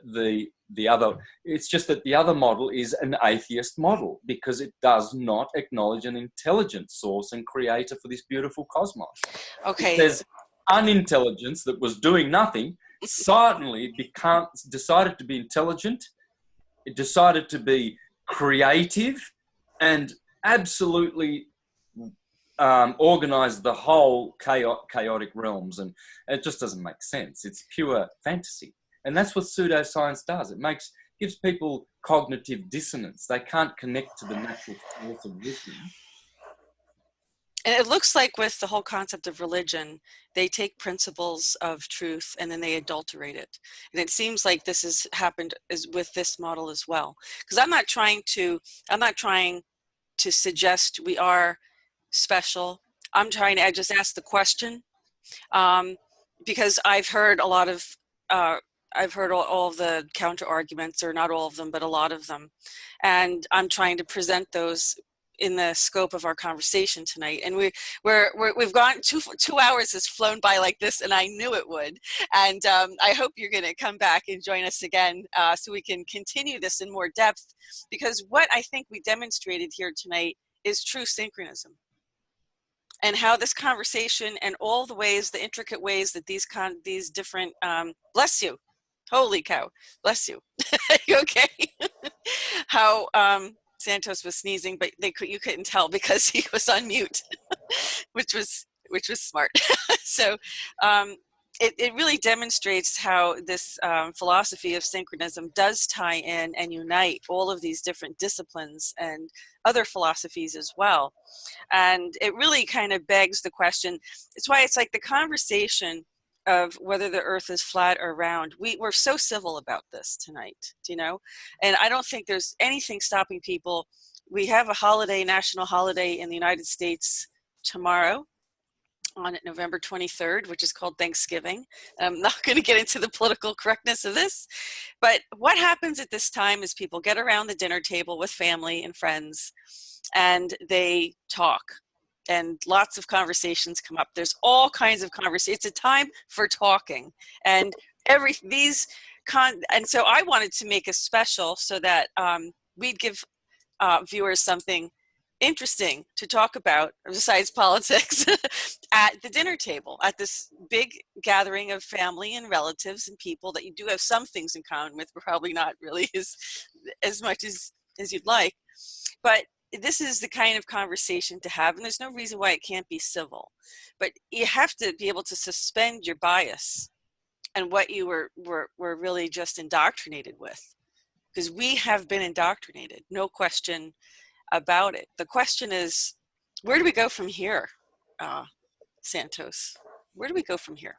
the other, it's just that the other model is an atheist model because it does not acknowledge an intelligent source and creator for this beautiful cosmos. Okay. It says unintelligence that was doing nothing suddenly decided to be intelligent. It decided to be creative and absolutely organize the whole chaotic realms, and it just doesn't make sense. It's pure fantasy, and that's what pseudoscience does. It gives people cognitive dissonance. They can't connect to the natural source of wisdom. And it looks like with the whole concept of religion, they take principles of truth and then they adulterate it. And it seems like this has happened with this model as well. Because I'm not trying to suggest we are special. I just ask the question because I've heard a lot of, I've heard all of the counter arguments, or not all of them, but a lot of them. And I'm trying to present those in the scope of our conversation tonight. And we've gone 2 hours has flown by like this, and I knew it would. And I hope you're going to come back and join us again so we can continue this in more depth, because what I think we demonstrated here tonight is true synchronism, and how this conversation and all the ways, the intricate ways that these different, bless you, holy cow, bless you, you okay? How Santos was sneezing, but you couldn't tell because he was on mute, which was smart. So it really demonstrates how this philosophy of synchronism does tie in and unite all of these different disciplines and other philosophies as well. And it really kind of begs the question. It's why it's like the conversation of whether the earth is flat or round. We're so civil about this tonight, you know, and I don't think there's anything stopping people. We have a holiday, national holiday in the United States tomorrow on November 23rd, which is called Thanksgiving. I'm not going to get into the political correctness of this, but what happens at this time is people get around the dinner table with family and friends and they talk. And lots of conversations come up. There's all kinds of conversations. It's a time for talking, and and so I wanted to make a special so that we'd give viewers something interesting to talk about besides politics at the dinner table, at this big gathering of family and relatives and people that you do have some things in common with, but probably not really as much as you'd like. But this is the kind of conversation to have, and there's no reason why it can't be civil. But you have to be able to suspend your bias and what you were really just indoctrinated with, because we have been indoctrinated, no question about it. The question is, where do we go from here, Santos? Where do we go from here?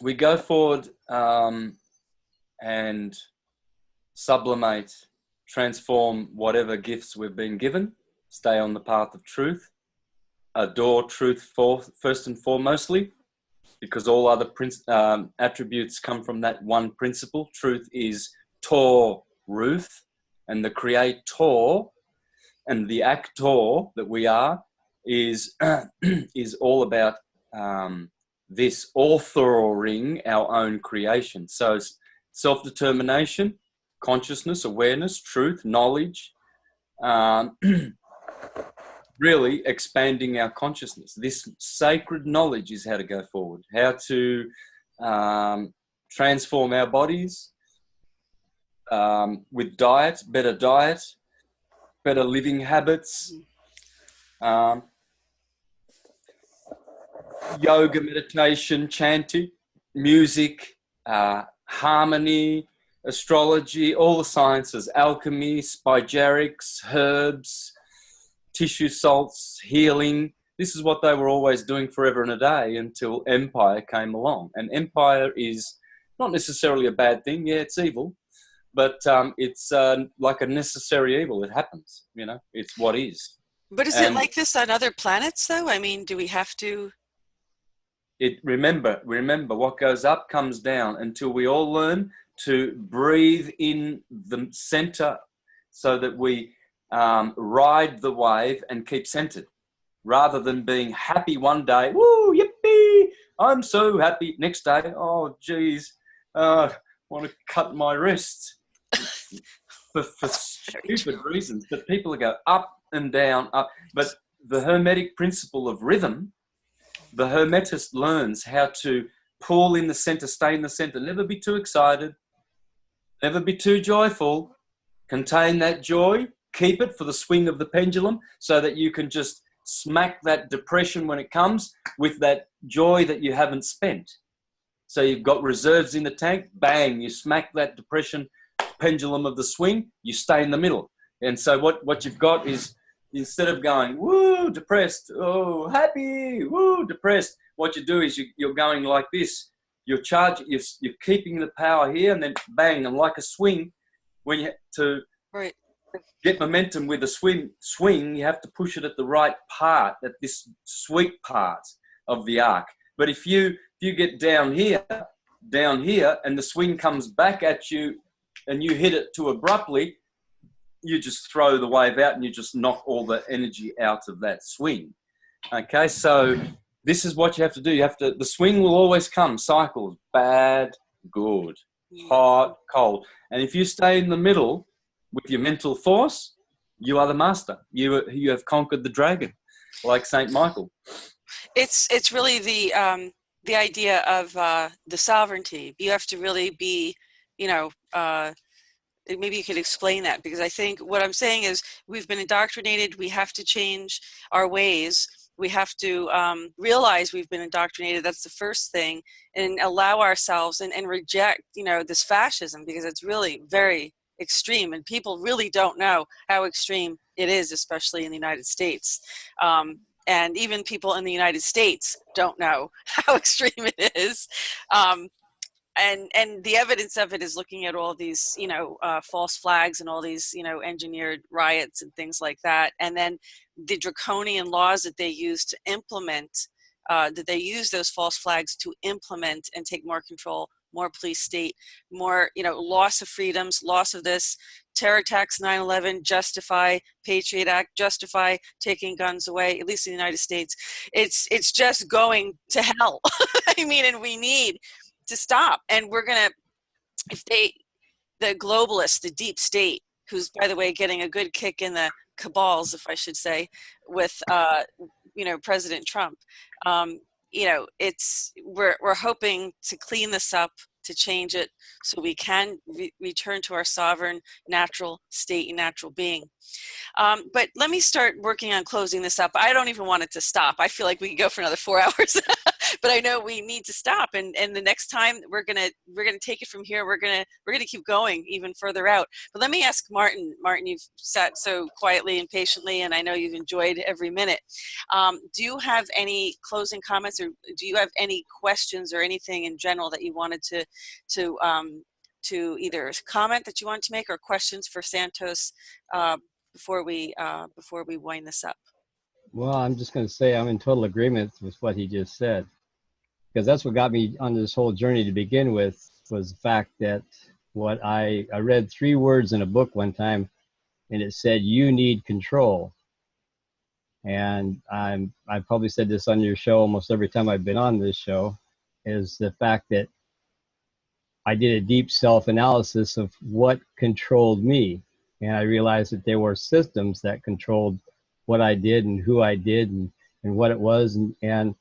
We go forward and sublimate, transform whatever gifts we've been given, stay on the path of truth, adore truth first and foremostly, because all other attributes come from that one principle. Truth is Tor Ruth, and the creator and the actor that we are is all about this authoring our own creation. So self-determination, consciousness, awareness, truth, knowledge, really expanding our consciousness. This sacred knowledge is how to go forward, how to transform our bodies with diet, better diet, better living habits, yoga, meditation, chanting, music, harmony, astrology, all the sciences, alchemy, spigerics, herbs, tissue salts, healing. This is what they were always doing forever and a day until empire came along. And empire is not necessarily a bad thing. Yeah, it's evil, but it's like a necessary evil. It happens, you know, it's what is. But is it like this on other planets, though? I mean, do we have to... Remember, what goes up comes down until we all learn to breathe in the center so that we ride the wave and keep centered, rather than being happy one day, woo, yippee, I'm so happy. Next day, oh, geez, I want to cut my wrists for stupid reasons. But people go up and down, up. But the Hermetic principle of rhythm, the Hermetist learns how to pull in the center, stay in the center, never be too excited, never be too joyful, contain that joy, keep it for the swing of the pendulum so that you can just smack that depression when it comes with that joy that you haven't spent. So you've got reserves in the tank, bang, you smack that depression pendulum of the swing, you stay in the middle. And so what you've got is, instead of going, woo, depressed, oh, happy, woo, depressed, what you do is you're going like this. You're keeping the power here, and then bang, and like a swing, when you to right. get momentum with a swing, you have to push it at the right part, at this sweet part of the arc. But if you get down here, and the swing comes back at you, and you hit it too abruptly, you just throw the wave out and you just knock all the energy out of that swing. Okay, so this is what you have to do. The swing will always come, cycles, bad, good, hot, cold. And if you stay in the middle with your mental force, you are the master. You have conquered the dragon, like Saint Michael. It's really the idea of the sovereignty. You have to really be, maybe you could explain that, because I think what I'm saying is we've been indoctrinated. We have to change our ways. We have to realize we've been indoctrinated. That's the first thing, and allow ourselves and reject, this fascism, because it's really very extreme, and people really don't know how extreme it is, especially in the United States. And even people in the United States don't know how extreme it is. And the evidence of it is looking at all these, false flags and all these, engineered riots and things like that. And then the draconian laws that they use to implement, that they use those false flags to implement and take more control, more police state, more, loss of freedoms, loss of this, terror attacks, 9/11, justify, Patriot Act, justify taking guns away, at least in the United States. It's just going to hell. I mean, and we need to stop. And we're going to, the globalists, the deep state, who's, by the way, getting a good kick in the cabals, if I should say, with, President Trump, we're hoping to clean this up, to change it so we can return to our sovereign natural state and natural being. But let me start working on closing this up. I don't even want it to stop. I feel like we could go for another 4 hours, but I know we need to stop. And the next time we're gonna take it from here. We're gonna keep going even further out. But let me ask Martin. Martin, you've sat so quietly and patiently, and I know you've enjoyed every minute. Do you have any closing comments, or do you have any questions or anything in general that you wanted to either comment that you wanted to make, or questions for Santos before we wind this up? Well, I'm just going to say I'm in total agreement with what he just said, because that's what got me on this whole journey to begin with, was the fact that I read 3 words in a book one time, and it said, you need control. And I probably said this on your show almost every time I've been on this show, is the fact that I did a deep self-analysis of what controlled me. And I realized that there were systems that controlled what I did and who I did and what it was. And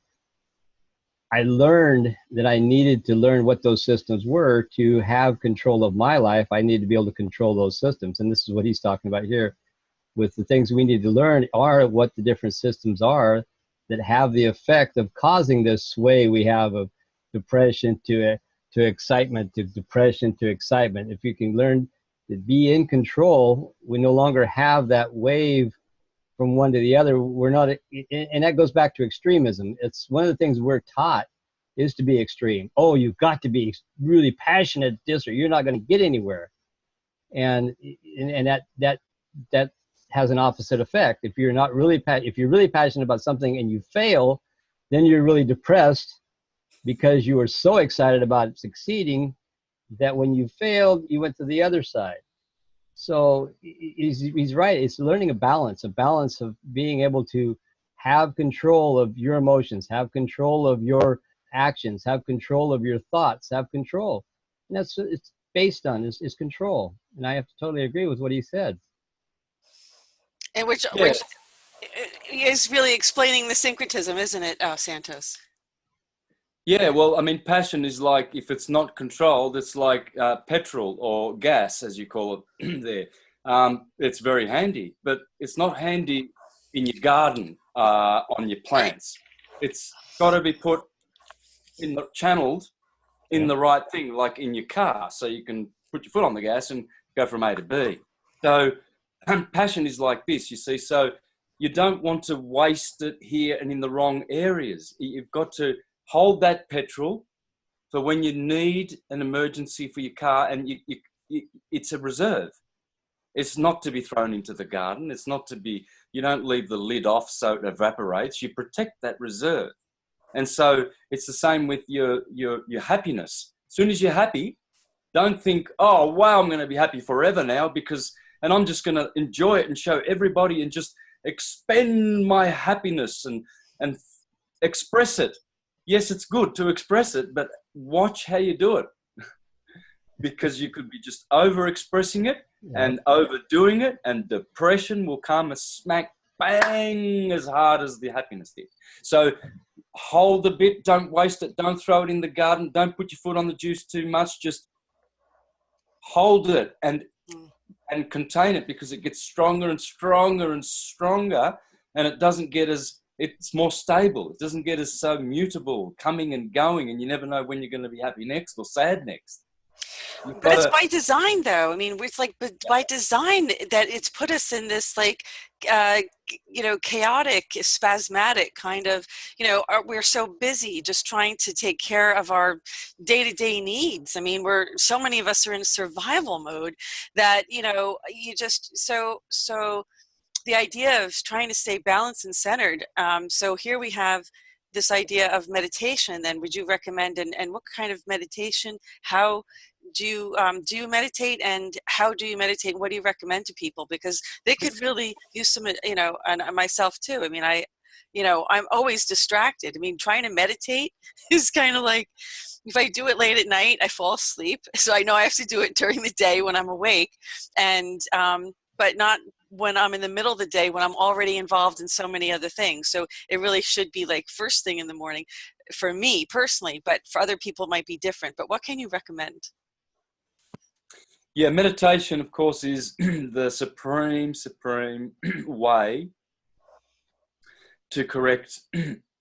I learned that I needed to learn what those systems were to have control of my life. I needed to be able to control those systems. And this is what he's talking about here. with the things we need to learn are what the different systems are that have the effect of causing this sway we have of depression to excitement, to depression to excitement. If you can learn to be in control, we no longer have that wave from one to the other. We're not, and that goes back to extremism. It's one of the things we're taught is to be extreme. Oh, you've got to be really passionate at this or you're not going to get anywhere. And that has an opposite effect. If you're not really, if you're really passionate about something and you fail, then you're really depressed because you were so excited about succeeding that when you failed, you went to the other side. So he's right. It's learning a balance of being able to have control of your emotions, have control of your actions, have control of your thoughts, have control. And that's what it's based on is control. And I have to totally agree with what he said. And which is really explaining the syncretism, isn't it, Santos? Yeah, well, I mean, passion is like, if it's not controlled, it's like petrol or gas, as you call it there. It's very handy, but it's not handy in your garden on your plants. It's got to be put in the channeled in the right thing, like in your car, so you can put your foot on the gas and go from A to B. So passion is like this, you see. So you don't want to waste it here and in the wrong areas. You've got to hold that petrol for when you need an emergency for your car, and it's a reserve. It's not to be thrown into the garden. It's not to be, you don't leave the lid off so it evaporates. You protect that reserve. And so it's the same with your happiness. As soon as you're happy, don't think, oh, wow, I'm going to be happy forever now and I'm just going to enjoy it and show everybody and just expend my happiness and express it. Yes, it's good to express it, but watch how you do it. Because you could be just over-expressing it and overdoing it, and depression will come a smack bang as hard as the happiness did. So hold a bit, don't waste it, don't throw it in the garden, don't put your foot on the juice too much, just hold it and contain it, because it gets stronger and stronger and stronger, and it doesn't get it's more stable. It doesn't get as so mutable, coming and going, and you never know when you're going to be happy next or sad next. But it's by design, though. I mean, it's like by design that it's put us in this, like, chaotic, spasmodic kind of, we're so busy just trying to take care of our day-to-day needs. I mean, so many of us are in survival mode that, you just, so the idea of trying to stay balanced and centered. So here we have this idea of meditation. Then would you recommend, and what kind of meditation? How do you meditate, and how do you meditate? And what do you recommend to people? Because they could really use some, and myself too. I mean, I'm always distracted. I mean, trying to meditate is kind of like, if I do it late at night, I fall asleep. So I know I have to do it during the day when I'm awake, and but not when I'm in the middle of the day when I'm already involved in so many other things. So it really should be like first thing in the morning for me personally, but for other people it might be different. But what can you recommend? Yeah, meditation, of course, is the supreme way to correct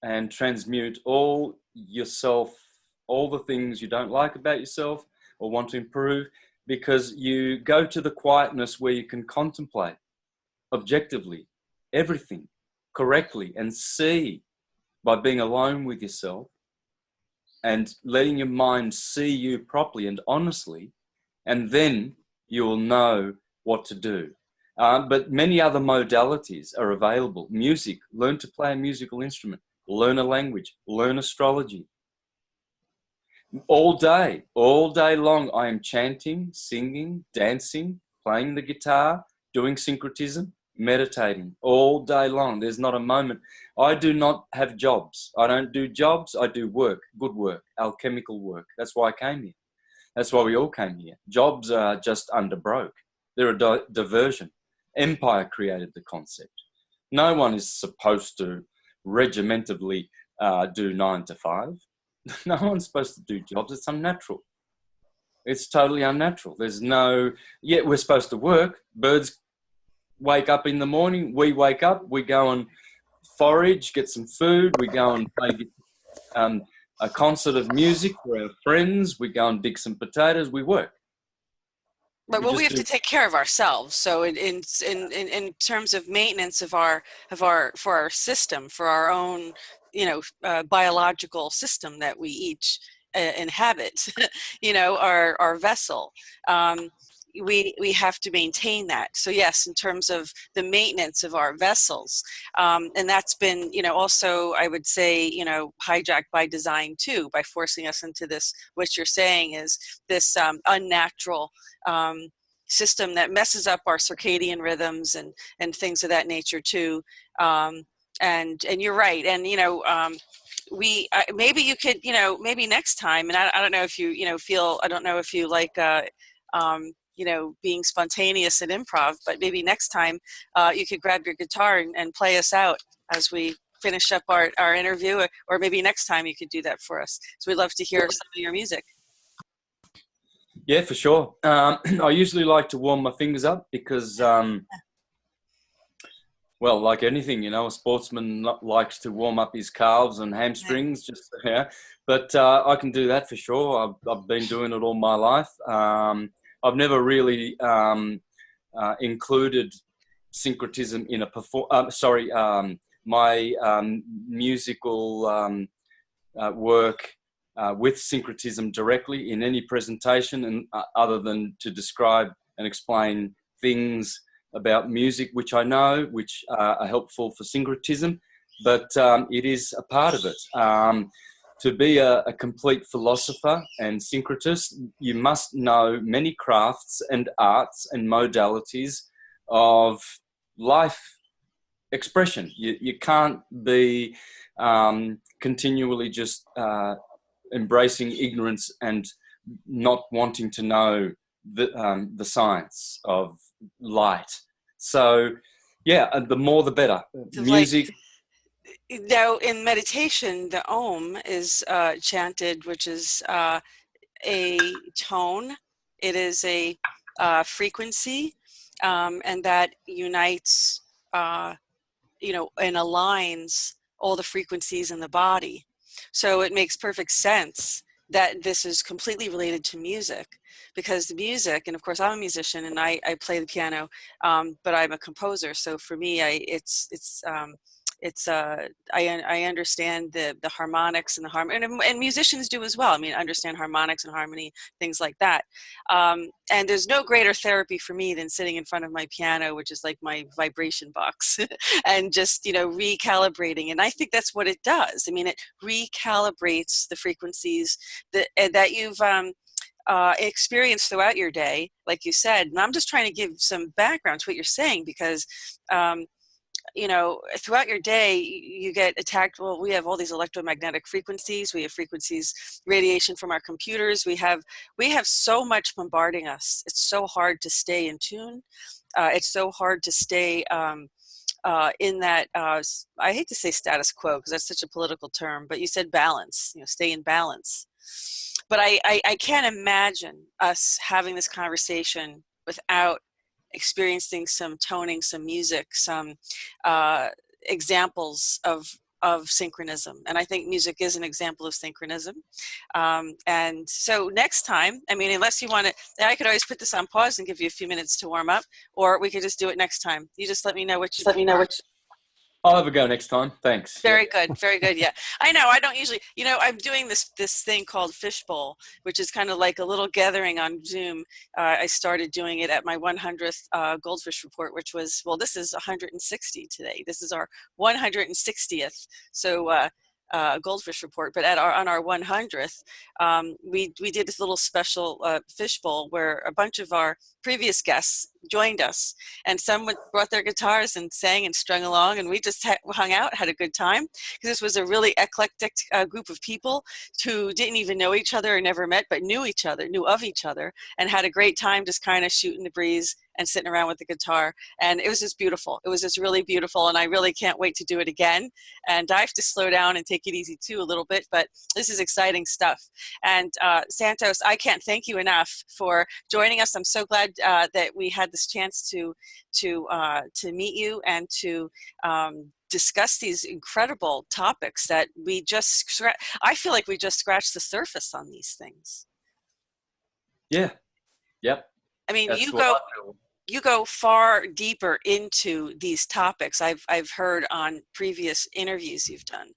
and transmute all the things you don't like about yourself or want to improve, because you go to the quietness where you can contemplate objectively everything correctly and see, by being alone with yourself and letting your mind see you properly and honestly, and then you'll know what to do. But many other modalities are available. Music, learn to play a musical instrument, learn a language, learn astrology. All day long, I am chanting, singing, dancing, playing the guitar, doing syncretism, meditating all day long. There's not a moment. I do not have jobs. I don't do jobs. I do work, good work, alchemical work. That's why I came here. That's why we all came here. Jobs are just underbroke. They're a diversion. Empire created the concept. No one is supposed to regimentedly do 9 to 5. No one's supposed to do jobs. It's unnatural. It's totally unnatural. We're supposed to work. Birds wake up in the morning, we wake up, we go and forage, get some food, we go and play a concert of music for our friends, we go and dig some potatoes, we work. But we have to take care of ourselves. So in terms of maintenance of our system, for our own, biological system that we each inhabit, our vessel, we have to maintain that. So yes, in terms of the maintenance of our vessels, and that's been, also, I would say, hijacked by design too, by forcing us into this, what you're saying is this unnatural system that messes up our circadian rhythms and things of that nature too. And you're right. And, maybe you could, maybe next time, and I don't know if you, I don't know if you like, being spontaneous and improv, but maybe next time you could grab your guitar and play us out as we finish up our interview, or maybe next time you could do that for us. So we'd love to hear some of your music. Yeah, for sure. I usually like to warm my fingers up because, well, like anything, a sportsman likes to warm up his calves and hamstrings. Just but I can do that for sure. I've been doing it all my life. I've never really included syncretism in my musical work with syncretism directly in any presentation, and other than to describe and explain things about music which I know, which are helpful for syncretism, but it is a part of it. To be a complete philosopher and syncretist, you must know many crafts and arts and modalities of life expression. You can't be continually just embracing ignorance and not wanting to know the science of light. So, yeah, the more the better. Music. Now, in meditation, the Om is chanted, which is a tone. It is a frequency, and that unites, and aligns all the frequencies in the body. So it makes perfect sense that this is completely related to music, because the music, and of course I'm a musician and I play the piano, but I'm a composer. So for me, I understand the harmonics and the harmony, and musicians do as well. I mean, understand harmonics and harmony, things like that. And there's no greater therapy for me than sitting in front of my piano, which is like my vibration box, and just, recalibrating. And I think that's what it does. I mean, it recalibrates the frequencies that you've experienced throughout your day, like you said. And I'm just trying to give some background to what you're saying, because throughout your day, you get attacked. Well, we have all these electromagnetic frequencies. We have frequencies, radiation from our computers. We have so much bombarding us. It's so hard to stay in tune. It's so hard to stay in that, I hate to say status quo, because that's such a political term, but you said balance, stay in balance. But I can't imagine us having this conversation without experiencing some toning, some music, some examples of synchronism. And I think music is an example of synchronism. And so next time, I mean, unless you want to, I could always put this on pause and give you a few minutes to warm up, or we could just do it next time. You just let me know which. I'll have a go next time. Thanks. Very good. Very good. Yeah. I know. I don't usually, I'm doing this thing called Fishbowl, which is kind of like a little gathering on Zoom. I started doing it at my 100th Goldfish report, which was, well, this is 160 today. This is our 160th. So, Goldfish report, but on our 100th, we did this little special fishbowl where a bunch of our previous guests joined us, and some brought their guitars and sang and strung along, and we just hung out, had a good time, because this was a really eclectic group of people who didn't even know each other or never met, but knew of each other, and had a great time just kind of shooting the breeze and sitting around with the guitar. And it was just beautiful. It was just really beautiful. And I really can't wait to do it again. And I have to slow down and take it easy too a little bit, but this is exciting stuff. And Santos, I can't thank you enough for joining us. I'm so glad that we had this chance to meet you and to discuss these incredible topics that I feel like we just scratched the surface on these things. Yeah. Yep. I mean, That's you go far deeper into these topics. I've heard on previous interviews you've done.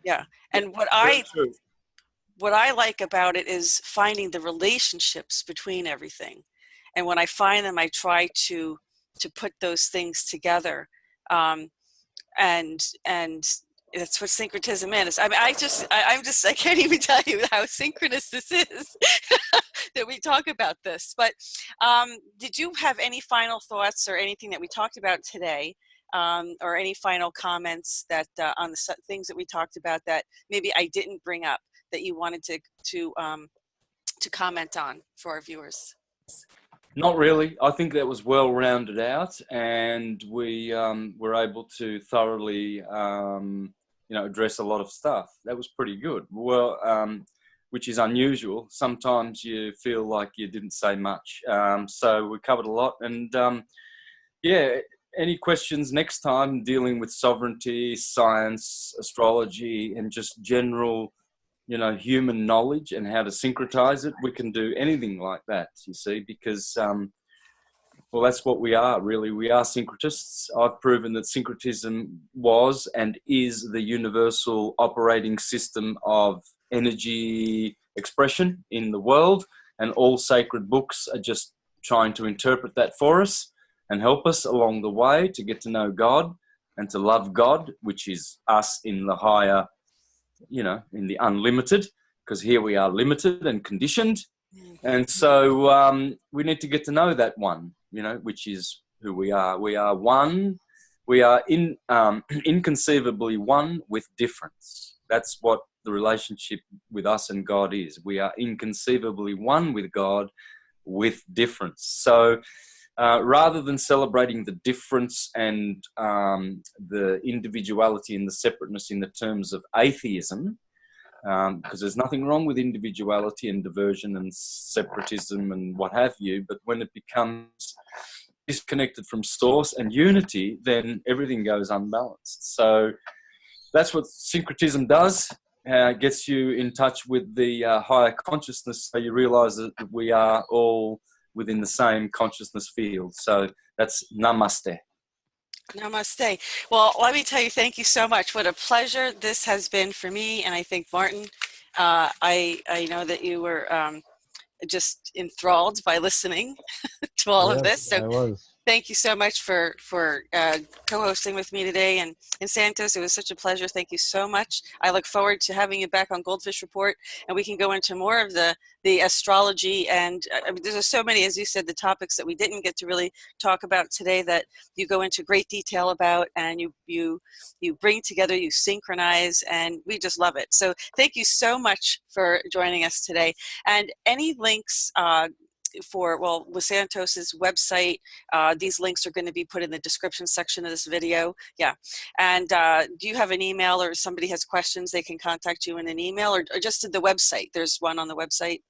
Yeah. And what I like about it is finding the relationships between everything. And when I find them, I try to put those things together. And that's what syncretism is. I mean, I can't even tell you how synchronous this is that we talk about this. But did you have any final thoughts or anything that we talked about today, or any final comments that on the things that we talked about that maybe I didn't bring up that you wanted to comment on for our viewers? Not really. I think that was well rounded out, and we were able to thoroughly, address a lot of stuff. That was pretty good. Well, which is unusual. Sometimes you feel like you didn't say much. So we covered a lot, and yeah. Any questions next time dealing with sovereignty, science, astrology, and just general, human knowledge and how to syncretize it? We can do anything like that, you see, because, well, that's what we are, really. We are syncretists. I've proven that syncretism was and is the universal operating system of energy expression in the world, and all sacred books are just trying to interpret that for us and help us along the way to get to know God and to love God, which is us in the higher, in the unlimited, because here we are limited and conditioned. And so we need to get to know that one, which is who we are. We are one. We are inconceivably one with difference. That's what the relationship with us and God is. We are inconceivably one with God with difference. So rather than celebrating the difference and the individuality and the separateness in the terms of atheism, because there's nothing wrong with individuality and diversion and separatism and what have you, but when it becomes disconnected from source and unity, then everything goes unbalanced. So that's what syncretism does. Gets you in touch with the higher consciousness, so you realize that we are all within the same consciousness field. So that's namaste. Namaste. Well, let me tell you, thank you so much. What a pleasure this has been for me, and I think Martin. I know that you were just enthralled by listening to all of this. So I was. Thank you so much for co-hosting with me today. And Santos, it was such a pleasure. Thank you so much. I look forward to having you back on Goldfish Report, and we can go into more of the astrology. And I mean, there's so many, as you said, the topics that we didn't get to really talk about today that you go into great detail about, and you bring together, you synchronize, and we just love it. So thank you so much for joining us today. And any links with Santos's website, these links are going to be put in the description section of this video. Yeah. And do you have an email, or if somebody has questions, they can contact you in an email, or just at the website? There's one on the website.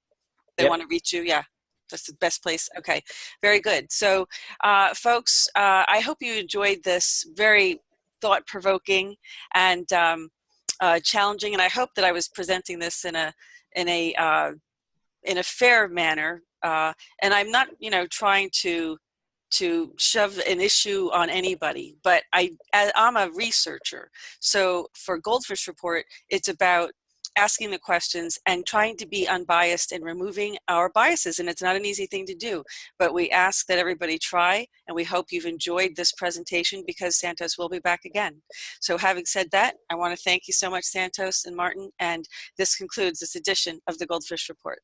They want to reach you. Yeah. That's the best place. Okay. Very good. So folks, I hope you enjoyed this very thought-provoking and challenging. And I hope that I was presenting this in a fair manner. And I'm not, trying to shove an issue on anybody, but I'm a researcher. So for Goldfish Report, it's about asking the questions and trying to be unbiased and removing our biases. And it's not an easy thing to do, but we ask that everybody try, and we hope you've enjoyed this presentation, because Santos will be back again. So having said that, I want to thank you so much, Santos and Martin, and this concludes this edition of the Goldfish Report.